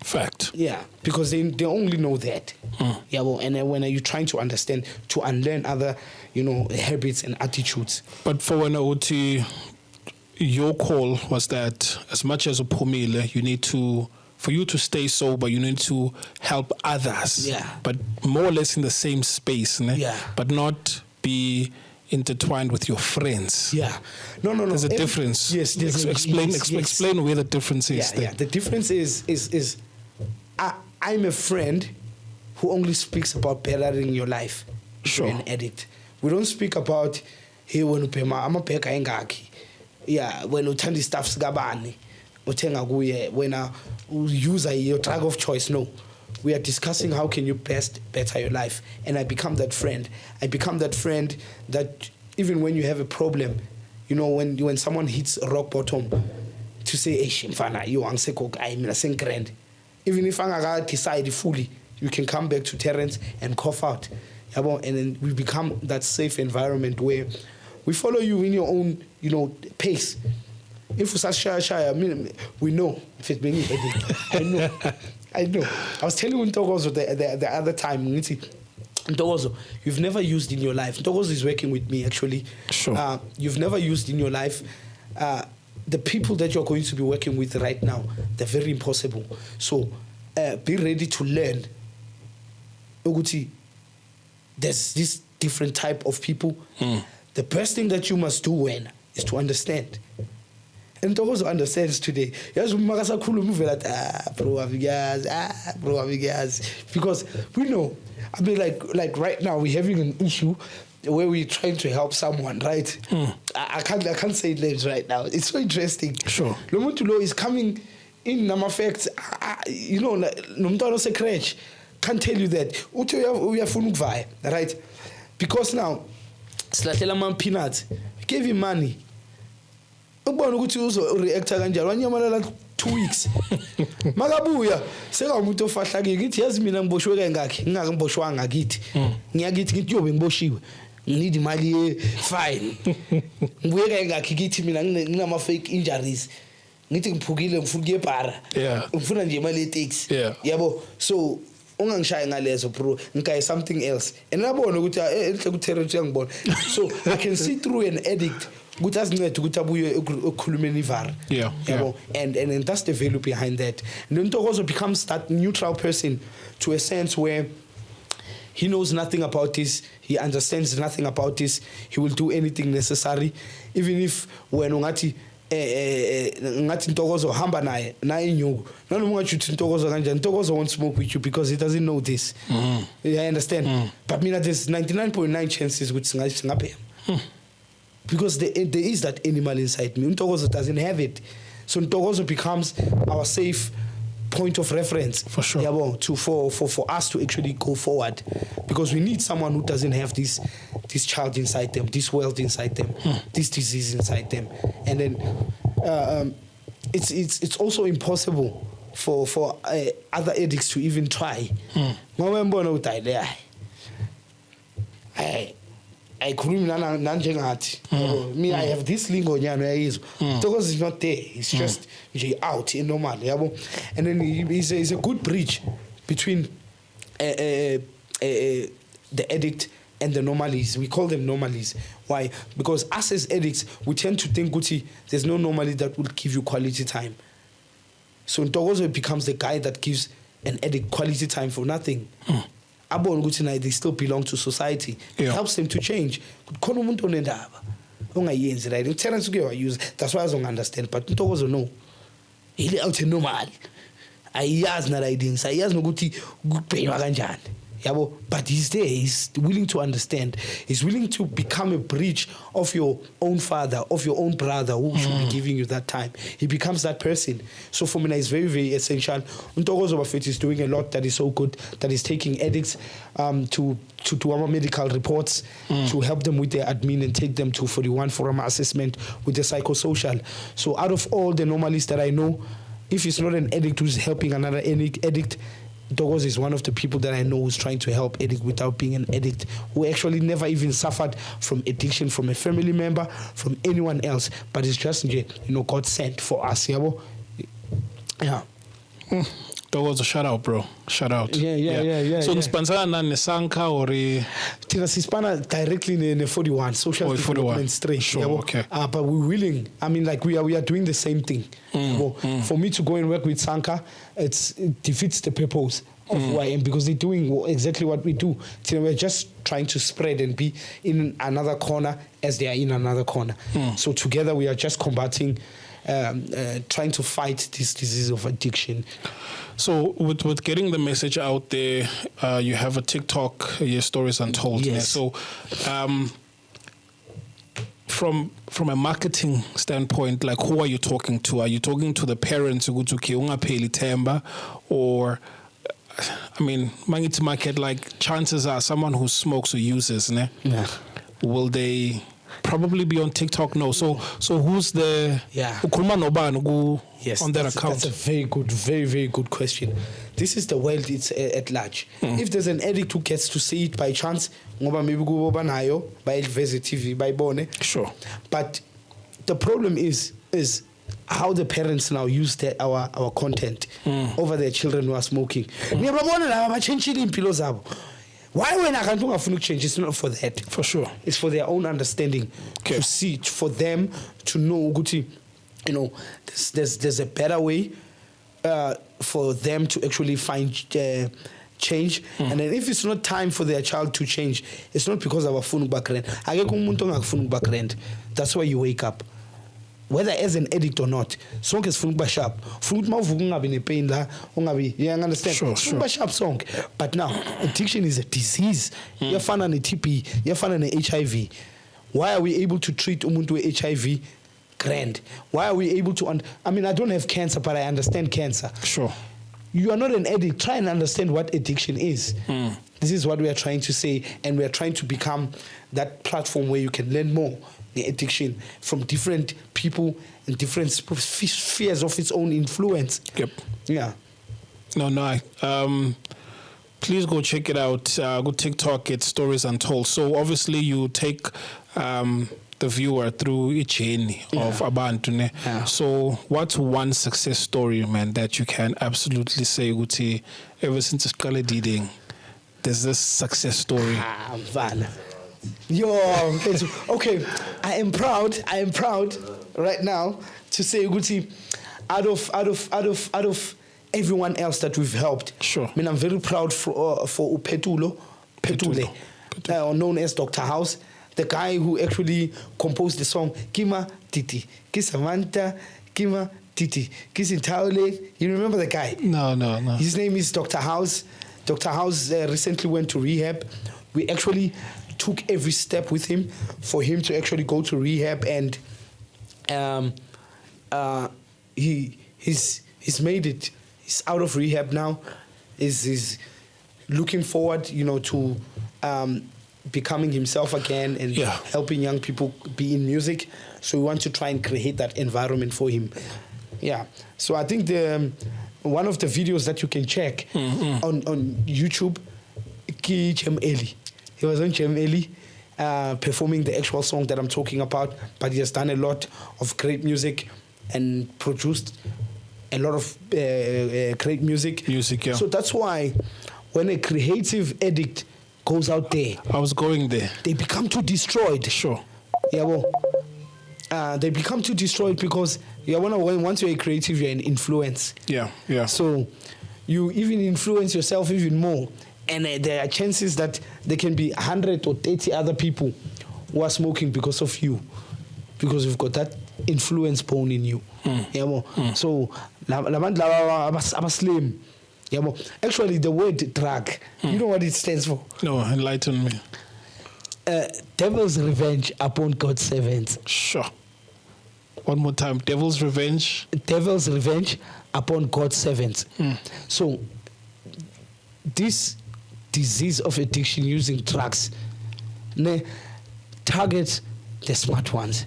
Fact. Yeah, because they only know that. And then when you're trying to understand, to unlearn other, habits and attitudes. But for when Oti, your call was that as much as a pomile, you need to, for you to stay sober, you need to help others. Yeah. But more or less in the same space. Yeah. But not be intertwined with your friends. Yeah. No. There's a difference. Yes. Explain where the difference is. Yeah. The difference is I'm a friend who only speaks about bettering your life. Sure. You're an addict. We don't speak about, hey, when I'm a peka engaki. Yeah, when you turn the stuff skabani, when you use your drug of choice. No. We are discussing how can you best better your life. And I become that friend. I become that friend that even when you have a problem, when someone hits rock bottom, to say, hey, mfana, you are grand. Even if I decide fully, you can come back to Terrence and cough out. And then we become that safe environment where we follow you in your own, pace. If we shy, we know if it's being I know. I was telling you Ntogozo the other time, Ntogozo, you've never used in your life. Ntogozo is working with me actually. Sure. You've never used in your life the people that you're going to be working with right now, they're very impossible. So be ready to learn. Uguti, there's this different type of people. The best thing that you must do is to understand. And Togozo understands today. Yes, because we know. I mean, like right now we're having an issue where we're trying to help someone, right? I can't say names right now. It's so interesting. Sure. Lomutulo is coming in nama facts. You know, Nomtano Secretary can't tell you that. We are funukvai, right? Because now, Slatela man peanuts, we gave him money. Ukubona ukuthi uzo-reacta kanjalo wanyamalala 2 weeks makabuya sekamuntu ofahla kithi yazi mina ngiboshwe kangakhi ngingakimboshwanga kithi ngiyakithi ngithi yobe ngiboshiwe ngidi imali fine ngibuye kangakhi kithi mina nginama fake injuries ngithi ngiphukile ngifuna kuye bara ngifuna nje imali ye-taxi yabo so ungangishaya ngalezo bro ngikaye something else and nabona ukuthi enhle ku Terrence uyangibona so I can see through an addict and that's the value behind that. And then Togozo becomes that neutral person to a sense where he knows nothing about this, he understands nothing about this, he will do anything necessary, even if when ngati Ntogozo hamba naye inyuku nalo ungathi Ntogozo kanjani Ntogozo won't smoke with you because he doesn't know this. I understand. But mina there's 99.9 chances with singaphela. Because there is that animal inside me. Ntogozo doesn't have it. So Ntogozo becomes our safe point of reference. For sure. For us to actually go forward. Because we need someone who doesn't have this child inside them, this wealth inside them, this disease inside them. And then it's also impossible for other addicts to even try. I have this lingo because it's not there. It's just out in normal. And then it's a good bridge between the addict and the normalies. We call them normalies. Why? Because us as addicts, we tend to think there's no normally that will give you quality time. So Ntogozo becomes the guy that gives an addict quality time for nothing. They still belong to society. It helps them to change. Terrence use that's why I don't understand. But Ntogozo no. He out normal. Ayaz na ridings. Ayaz no guti gupenya kanjani. But he's there. He's willing to understand. He's willing to become a bridge of your own father, of your own brother who should be giving you that time. He becomes that person. So for me, it's very, very essential. Ntogozo Bafet is doing a lot that is so good, that is taking addicts to our medical reports, to help them with their admin and take them to 41 forum assessment with the psychosocial. So out of all the normalists that I know, if it's not an addict who's helping another addict, Ntogozo is one of the people that I know who's trying to help addict without being an addict, who actually never even suffered from addiction from a family member, from anyone else, but it's just, God sent for us. Yeah. Ntogozo, shout out, bro. Shout out. Yeah. So, Nspansana na Nesanka or Tina Sispana directly in the 41 social development straight. Sure, okay. But we're willing. I mean, like we are doing the same thing. For me to go and work with Sanka, it defeats the purpose of who I am, because they're doing exactly what we do. We're just trying to spread and be in another corner as they are in another corner. So together we are just combating, trying to fight this disease of addiction. So with getting the message out there, you have a TikTok, your stories untold. Yes. So from a marketing standpoint, like who are you talking to? Are you talking to the parents who go to Kiunga Temba, or I mean, mangi market, like chances are someone who smokes or uses, ne? Yeah. Will they probably be on TikTok? No. So who's the Yes, on that account? That's a very good, very, very good question. This is the world it's at large. If there's an addict who gets to see it by chance, maybe go by TV, by Bone. Sure. But the problem is how the parents now use our content over their children who are smoking. Why when I can't change? It's not for that. For sure. It's for their own understanding. Okay. To see, for them to know, Guti, you know, there's a better way for them to actually find change. And then if it's not time for their child to change, it's not because of a phone background. That's why you wake up. Whether as an addict or not, song is fun sharp. Fun pain la, you understand? Sure. Sharp song. But now, addiction is a disease. You're found on a TP, you're found on a HIV. Why are we able to treat umuntu with HIV? Grand. Why are we able to? I mean, I don't have cancer, but I understand cancer. Sure. You are not an addict. Try and understand what addiction is. This is what we are trying to say, and we are trying to become that platform where you can learn more the addiction from different people and different spheres of its own influence. Yep. Yeah. No. Please go check it out. Go TikTok. It's Stories Untold. So obviously you take the viewer through a journey of abantu. Yeah. So what's one success story, man, that you can absolutely say, Guti, ever since it's dating, there's this success story? Van. Yo, okay. I am proud right now to say, Guti, out of everyone else that we've helped. Sure. I mean, I'm very proud for Petule, known as Dr. House, the guy who actually composed the song Kima Titi, Kisamanta, Kima Titi, Kisintaule. You remember the guy? No. His name is Dr. House. Dr. House recently went to rehab. We actually took every step with him for him to actually go to rehab, and he's made it. He's out of rehab now. He's looking forward, to becoming himself again and helping young people be in music. So we want to try and create that environment for him. Yeah. So I think one of the videos that you can check on YouTube, Ki Chem Eli. He was on Chem Eli performing the actual song that I'm talking about, but he has done a lot of great music and produced a lot of great music. Yeah. So that's why when a creative addict goes out there, I was going there. They become too destroyed. Sure. Yeah, well, they become too destroyed because once you're a creative, you're an influence. Yeah. So you even influence yourself even more, and there are chances that there can be 100 or 30 other people who are smoking because of you, because you've got that influence bone in you. Yeah, so slim. Yeah, actually, the word drug, you know what it stands for? No, enlighten me. Devil's revenge upon God's servants. Sure. One more time. Devil's revenge. Devil's revenge upon God's servants. So, this disease of addiction using drugs targets the smart ones,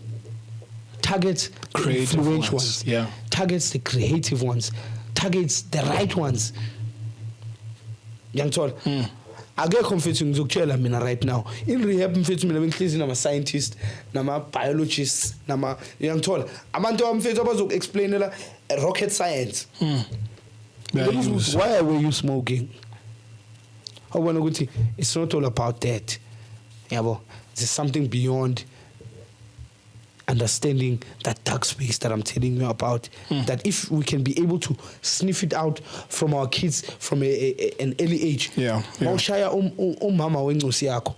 targets the influential ones, targets the creative ones, targets the right ones. Young tall. Akekho mfethu ngizokutshela mina right now. In rehab mfethu mina bengihlezi nama scientists, nama biologists, nama ngiyangithola. Abantu abamfethu abazokuexplainela rocket science. Why were you smoking? I want to go. It's not all about that. Yabo, there's something beyond understanding that dark space that I'm telling you about. That if we can be able to sniff it out from our kids from an early age. Mawushaya umama wencosi yakho,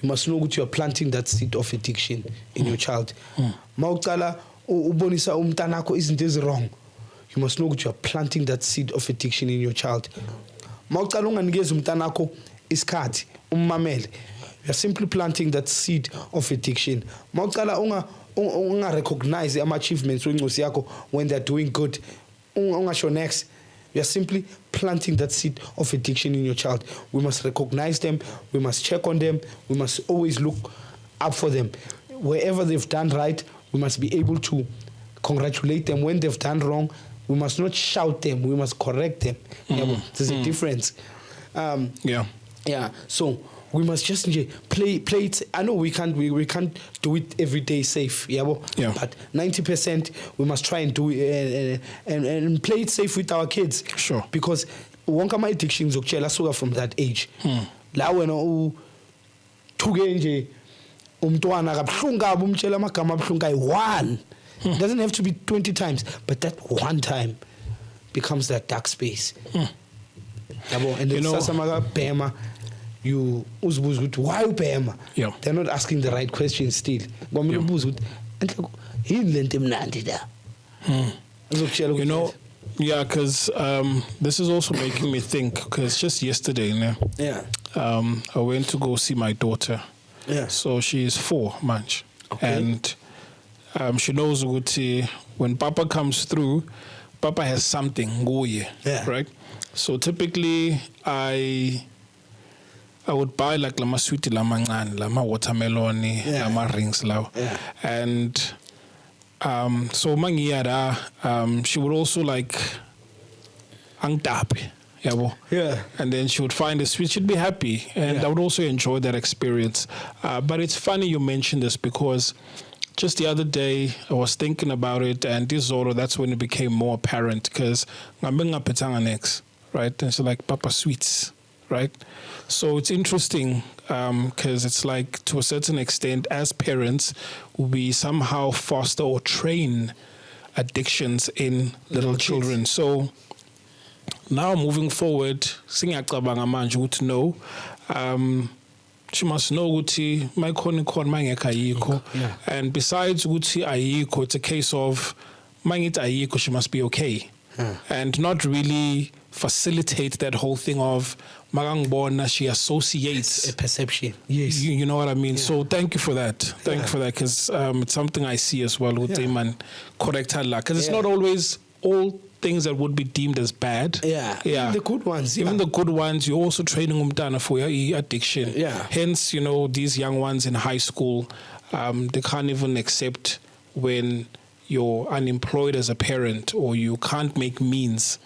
you must know that you are planting that seed of addiction in your child. Mawuqala ubonisa umntanakho izinto ezi wrong, you must know that you are planting that seed of addiction in your child. Mawuqala unganikeza umntanakho isikhathi ummamele, you are simply planting that seed of addiction. Mawuqala unga recognize ama achievements wencosi yakho when they are doing good, ungasho next, you are simply planting that seed of addiction in your child. We must recognize them, we must check on them, we must always look up for them. Wherever they've done right, we must be able to congratulate them. When they've done wrong, we must not shout them, we must correct them. There's a difference. So we must just play it. I know we can't do it every day safe, but 90% we must try and do it and play it safe with our kids. Sure. Because wonke ama-addictions okutshela asuka from that age la wena uthuke nje umntwana kabuhlungu kabi umtshela amagama abuhlungu kayi-1 it doesn't have to be 20 times but that one time becomes that dark space yabo and then sasa makabhema you uzibuza ukuthi why ubhema they're not asking the right questions still kwamele ubuza ukuthi enhloko yini lento emnandi la you know yeah because this is also making me think because just yesterday I went to go see my daughter so she is 4 manch and she knows ukuthi when Papa comes through Papa has something nguye right so typically I would buy like lama sweet lamancane lama watermelon lama rings lawo and so mangiyada she would also like angtapi yabo and then she would find a sweet she'd be happy and I would also enjoy that experience but it's funny you mentioned this because just the other day I was thinking about it and this Zoro that's when it became more apparent because next right and she's like Papa sweets right so it's interesting because it's like to a certain extent as parents we somehow foster or train addictions in little children so now moving forward singiyacabanga manje ukuthi no she must know ukuthi mayikhona ikhona mangekho ayikho and besides ukuthi ayikho it's a case of mangithi ayikho she must be okay and not really facilitate that whole thing of magangibona she associates a perception you know what I mean so thank you for that because it's something I see as well with man correct her because it's not always all things that would be deemed as bad even the good ones even the good ones you're also training umntana for your addiction hence you know these young ones in high school they can't even accept when you're unemployed as a parent or you can't make means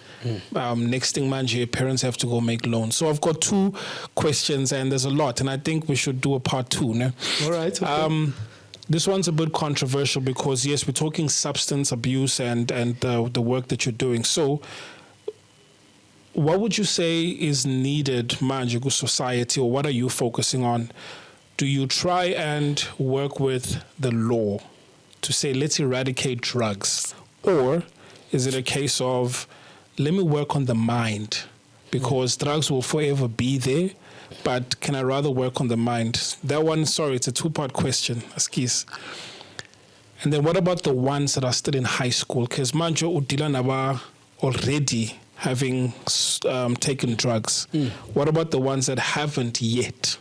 next thing man your parents have to go make loans so I've got 2 questions and there's a lot and I think we should do a part 2 no? All right okay. This one's a bit controversial because yes we're talking substance abuse and the work that you're doing so what would you say is needed manje ku society or what are you focusing on do you try and work with the law to say let's eradicate drugs or is it a case of let me work on the mind because drugs will forever be there but can I rather work on the mind that one sorry it's a 2-part question askis and then what about the ones that are still in high school because manjo udila naba already having taken drugs what about the ones that haven't yet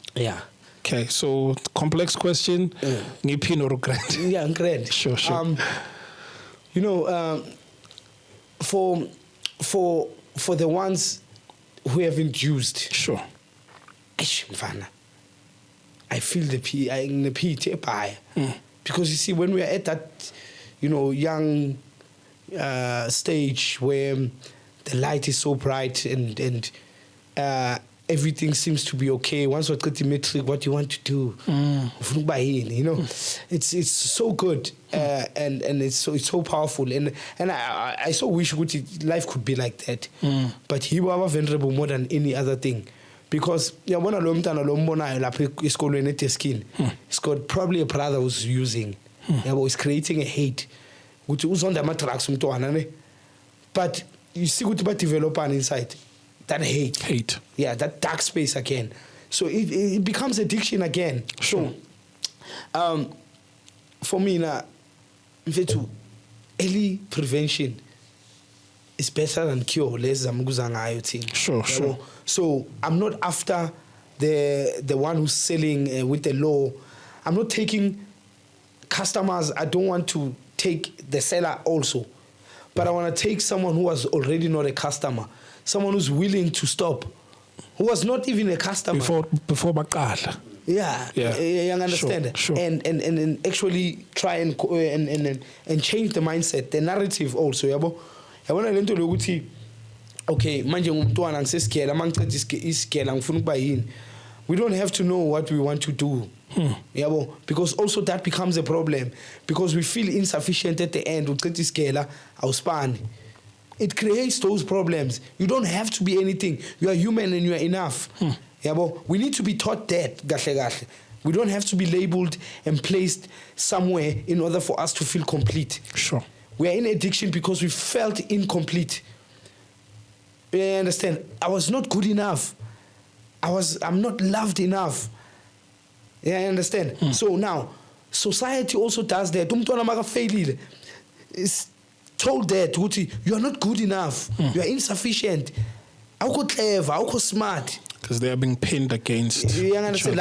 okay so complex question ngiphi no regret ngred sure you know for the ones who haven't used sure I feel the pity because you see when we are at that you know young stage where the light is so bright and everything seems to be okay once what what you want to do you know it's so good and it's so powerful and I so wish life could be like that but he was vulnerable more than any other thing because yabona lo mntana lo mbonayo lapha esikolweni edeskini he's got probably a brother who's using yabo is creating a hate ukuthi uzonda ama drugs umntwana ne but you see ukuthi ba develop inside that hate that dark space again so it becomes addiction again so for me na mfethu early prevention is better than cure leza mkuza ngayo thina sure so I'm not after the one who's selling with the law I'm not taking customers I don't want to take the seller also but I want to take someone who was already not a customer someone who's willing to stop who was not even a customer before baqala you understand sure. And actually try and change the mindset the narrative also yabona lento lokuthi okay manje ngumntwana ngisesikhela mangiceda isikhela ngifuna ukuba yini we don't have to know what we want to do yabo because also that becomes a problem because we feel insufficient at the end uceda isikhela awuspani it creates those problems. You don't have to be anything. You are human and you are enough. Yabo, we need to be taught that. We don't have to be labeled and placed somewhere in order for us to feel complete. Sure. We are in addiction because we felt incomplete. You understand? I was not good enough. I'm not loved enough. Yeah, I understand. So now, society also does that. Umntwana makafailile is told that you are not good enough. You are insufficient. Awukho clever, awukho smart. Because they are being pinned against. You understand?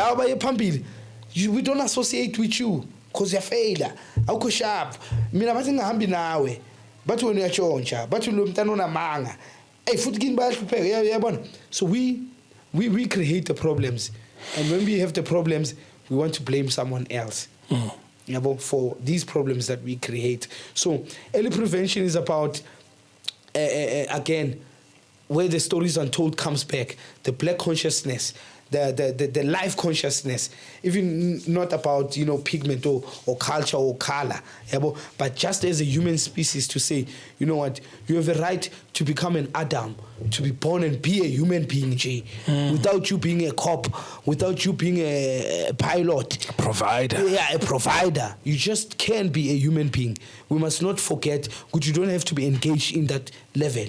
We don't associate with you because you're a failure. Awukho sharp. Mina bathi ngihambi nawe. Bathi wena uyatshontsha. Bathi lo mntana unamanga. Hey, futhi kini bayahlupheka. Yabona. So we create the problems. And when we have the problems, we want to blame someone else. For these problems that we create. So early prevention is about, again, where the stories untold comes back, the black consciousness, the life consciousness, even not about, pigment or culture or color, but just as a human species to say, you know what, you have a right to become an Adam, to be born and be a human being, without you being a cop, without you being a pilot. A provider. Yeah, a provider. You just can be a human being. We must not forget, you don't have to be engaged in that level.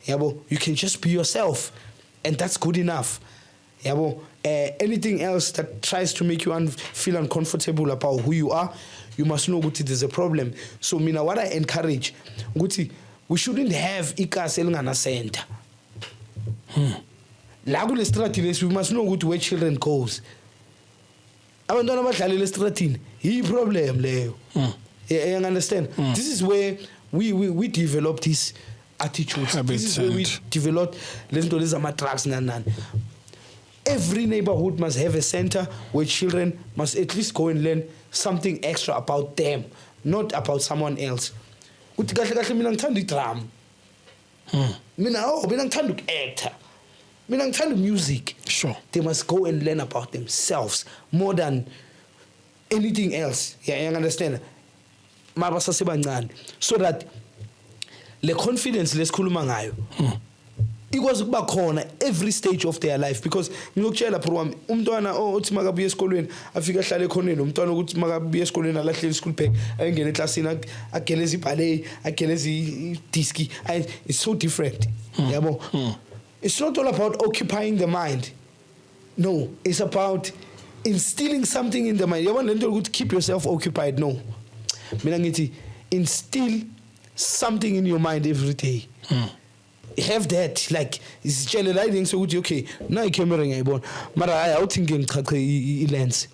You can just be yourself, and that's good enough. Anything else that tries to make you feel uncomfortable about who you are, you must know that there's a problem. So what I encourage, we shouldn't have ikas elingana center. La kule stratini we must know where children goes. Abantwana abadlalela estratini yi problem leyo. You understand? This is where we develop this attitudes. This is where we develop drugs and every neighborhood must have a center where children must at least go and learn something extra about them, not about someone else. Uthi kahle kahle mina ngithanda idrum. Mina ngithanda uku-actor. Mina ngithanda music. Sure. They must go and learn about themselves more than anything else. Yeah, you understand? Mabasa sebancane, so that le confidence lesikhuluma ngayo ikwazi kuba khona every stage of their life. Because ngizokutshela program umntwana othi makabuye esikolweni afika ahlale ekhoneni, umntwana ukuthi makabuye esikolweni alahlele school bag ayengena eclassini ageleza ibhallet ageleza idiski. It's so different. Yabo. It's not all about occupying the mind. No, it's about instilling something in the mind. You want to keep yourself occupied. No, mina ngithi instill something in your mind every day. Have that, like it's generalizing. So okay, now I camera ngayibona mara I awuthi ngichache lens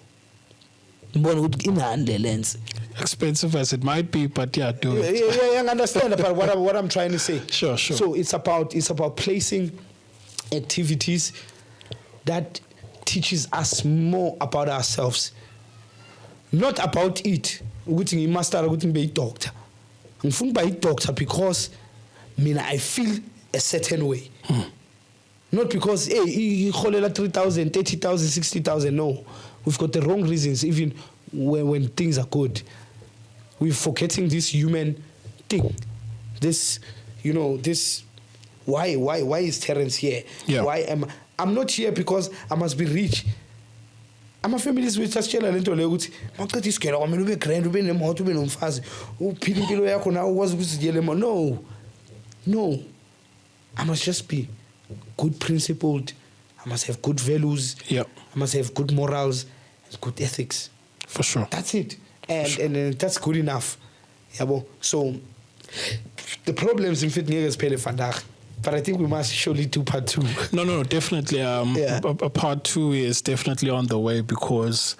ngibona ukuthi inhande lens expensive as it might be, but yeah, do it. Yeah, I understand about what I'm trying to say. Sure. So it's about placing activities that teaches us more about ourselves, not about it. Ukuthi ngimaster ukuthi ngibe doctor. Ngifuna ukuba doctor because I feel a certain way. Not because he kholela 3,000, 30,000, 60,000. No, we've got the wrong reasons. Even when things are good, we're forgetting this human thing. This, this. Why is Terrence here? Yeah. Why I'm not here because I must be rich. I'm a feminist with just chela lento le ukuthi maqedwe isigela kwamele ube grand ube nemoto ube nomfazi uphila impilo yakho nawe ukwazi ukuziyele no. I must just be good principled. I must have good values. Yeah. I must have good morals, good ethics. For sure. That's it. And that's good enough. Yabo. So the problems in fit ngeke siphele vandag. But I think we must surely do part 2. No, definitely. A part 2 is definitely on the way because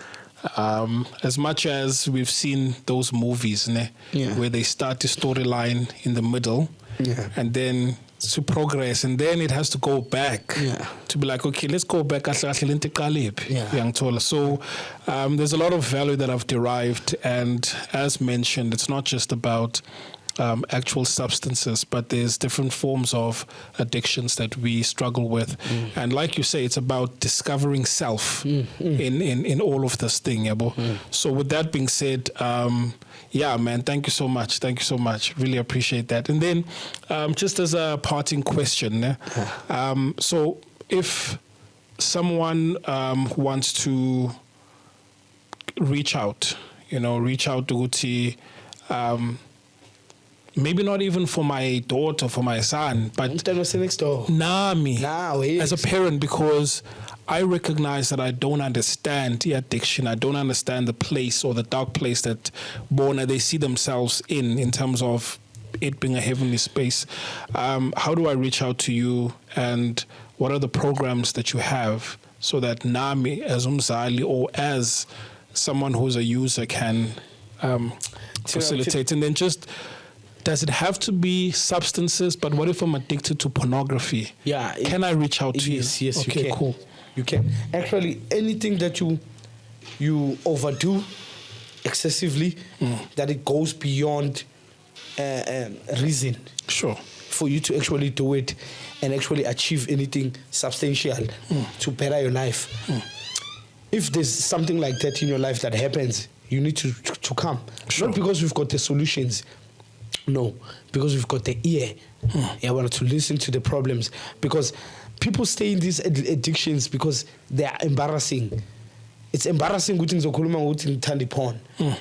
as much as we've seen those movies where they start the storyline in the middle and then to progress and then it has to go back to be like, okay, let's go back. So there's a lot of value that I've derived, and as mentioned, it's not just about actual substances, but there's different forms of addictions that we struggle with. And like you say, it's about discovering self in all of this thing. So with that being said, yeah, man, thank you so much. Thank you so much. Really appreciate that. And then just as a parting question, so if someone wants to reach out to Guti, maybe not even for my daughter, for my son, but Nami, as a parent, because I recognize that I don't understand the addiction. I don't understand the place or the dark place that Bona, they see themselves in terms of it being a heavenly space. How do I reach out to you, and what are the programs that you have so that Nami, as umzali or as someone who's a user, can facilitate? And then just, does it have to be substances? But what if I'm addicted to pornography? Yeah. Can I reach out to you? Yes, okay, you can. Cool. You can. Actually, anything that you overdo excessively, that it goes beyond reason. Sure. For you to actually do it and actually achieve anything substantial to better your life. If there's something like that in your life that happens, you need to come. Sure. Not because we've got the solutions. No, because we've got the ear. I want to listen to the problems. Because people stay in these addictions because they are embarrassing. It's embarrassing porn.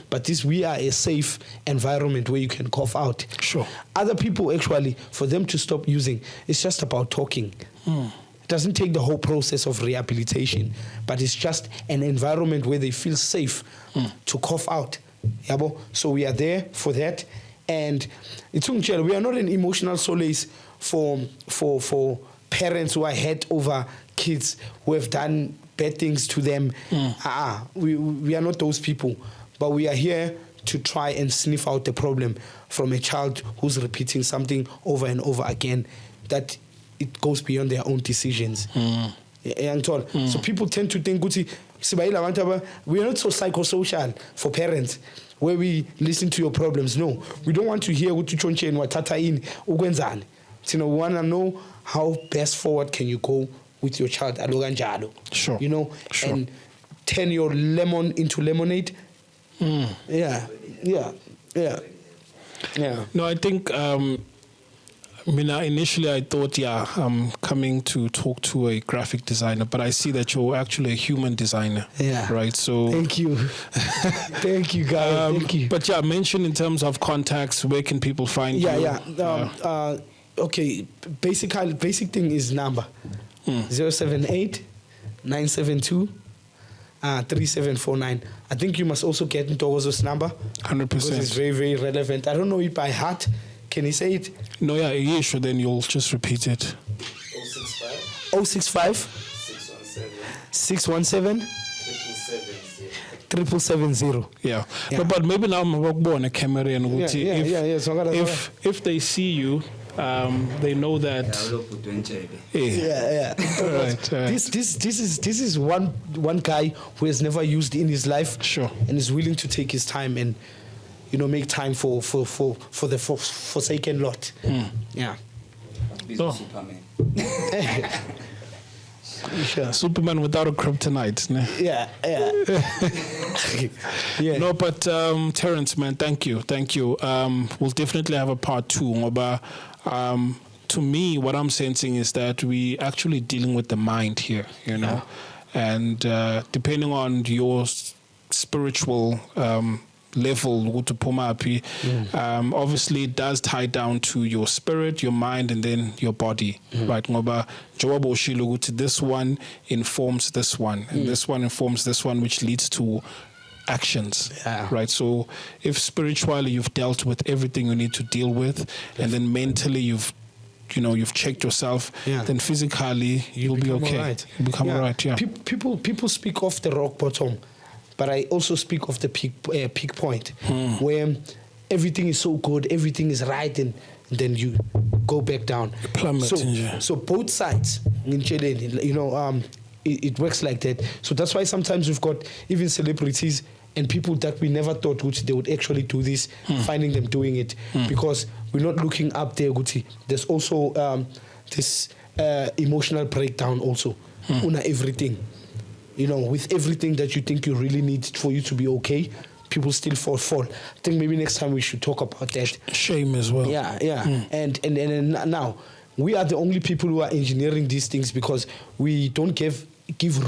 But we are a safe environment where you can cough out. Sure. Other people, actually, for them to stop using, it's just about talking. It doesn't take the whole process of rehabilitation, but it's just an environment where they feel safe to cough out. So we are there for that. And we are not an emotional solace for parents who are head over kids who have done bad things to them. We are not those people, but we are here to try and sniff out the problem from a child who's repeating something over and over again, that it goes beyond their own decisions. So people tend to think, we are not so psychosocial for parents, where we listen to your problems. No, we don't want to hear what you chonche and what tata in ukwenzani. We want to know how best forward can you go with your child. Sure. Sure. And turn your lemon into lemonade. Yeah. No, I think initially I thought, I'm coming to talk to a graphic designer, but I see that you're actually a human designer. Yeah. Right. So thank you. Thank you, guys. Thank you. But mention in terms of contacts, where can people find you? Okay. Basic thing is number 078 972 3749. I think you must also get into Ntokozo's number. 100%. Because it's very, very relevant. I don't know it by heart. Can you say it? No, yeah, sure. Then you'll just repeat it. 065 617 770. Yeah. No, but maybe now I'm on a camera and we'll see if they see you. They know that. Right. This is one guy who has never used in his life. Sure. And is willing to take his time and make time for the forsaken lot. Yeah. Superman. Sure. Superman without a kryptonite. Yeah. Yeah. No, but Terrence, man, thank you. We'll definitely have a part 2. But to me, what I'm sensing is that we actually dealing with the mind here, and depending on your spiritual level, obviously it does tie down to your spirit, your mind, and then your body, right? This one informs this one, and this one informs this one, which leads to actions, right? So if spiritually you've dealt with everything you need to deal with, and then mentally you've checked yourself, then physically you'll be okay. Right. You'll become all right. Yeah. People speak of the rock bottom, but I also speak of the peak point, where everything is so good, everything is right, and then you go back down. So both sides, it works like that. So that's why sometimes we've got even celebrities and people that we never thought they would actually do this, finding them doing it, because we're not looking up there. There's also this emotional breakdown also, una everything. You know, with everything that you think you really need for you to be okay, people still fall. I think maybe next time we should talk about that. Shame as well. Yeah. And now we are the only people who are engineering these things, because we don't give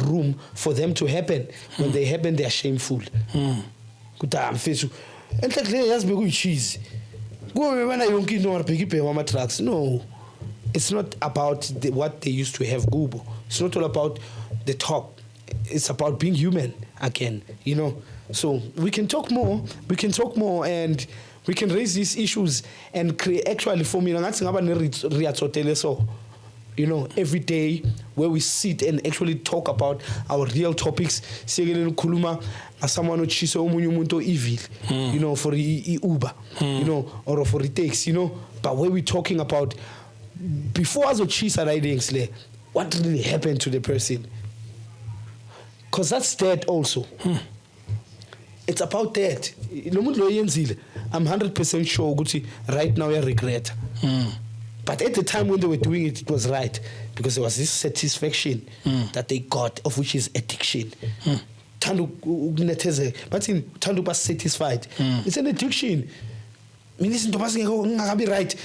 room for them to happen. When they happen, they are shameful. And like they just be cheese. Go when I don't get no trucks. No, it's not about what they used to have. Gubo. It's not all about the top. It's about being human again, you know. So we can talk more, and we can raise these issues and create, actually, for me, you know, every day where we sit and actually talk about our real topics. Someone evil, you know, for Uber, you know, or for the takes, you know, but where we're talking about before as a cheese writings, what really happened to the person. Because that's that also. It's about that. I'm 100% sure right now I regret. But at the time when they were doing it, it was right. Because there was this satisfaction that they got, of which is addiction. But in Tandu was satisfied. It's an addiction. Right.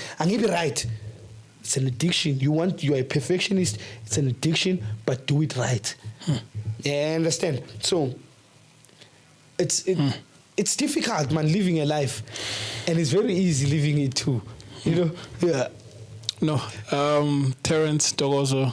Right. It's an addiction. You are a perfectionist. It's an addiction, but do it right. Yeah, I understand. So it's difficult, man, living a life, and it's very easy living it too. You know, yeah. No, Terrence, Dogozo,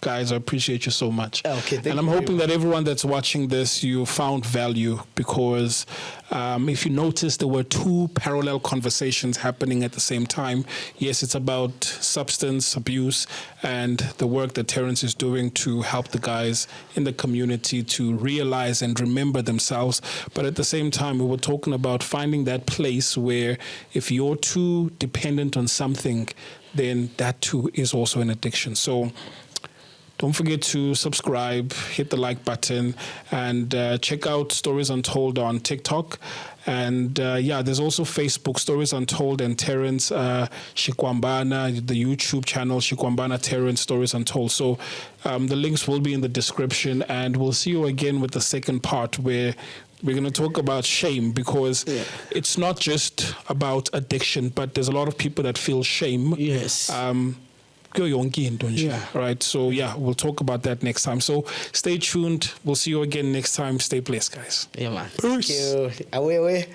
guys, I appreciate you so much. Okay, and I'm hoping that everyone that's watching this, you found value, because if you notice, there were two parallel conversations happening at the same time. Yes, it's about substance abuse and the work that Terrence is doing to help the guys in the community to realize and remember themselves. But at the same time, we were talking about finding that place where if you're too dependent on something, then that too is also an addiction. So don't forget to subscribe, hit the like button, and check out Stories Untold on TikTok. And there's also Facebook, Stories Untold, and Terrence Shikwambana, the YouTube channel, Shikwambana Terrence Stories Untold. So the links will be in the description, and we'll see you again with the second part, where we're going to talk about shame, because it's not just about addiction, but there's a lot of people that feel shame. Yes. Right. So we'll talk about that next time. So stay tuned. We'll see you again next time. Stay blessed, guys. Yeah, man. Peace. Thank you. Away.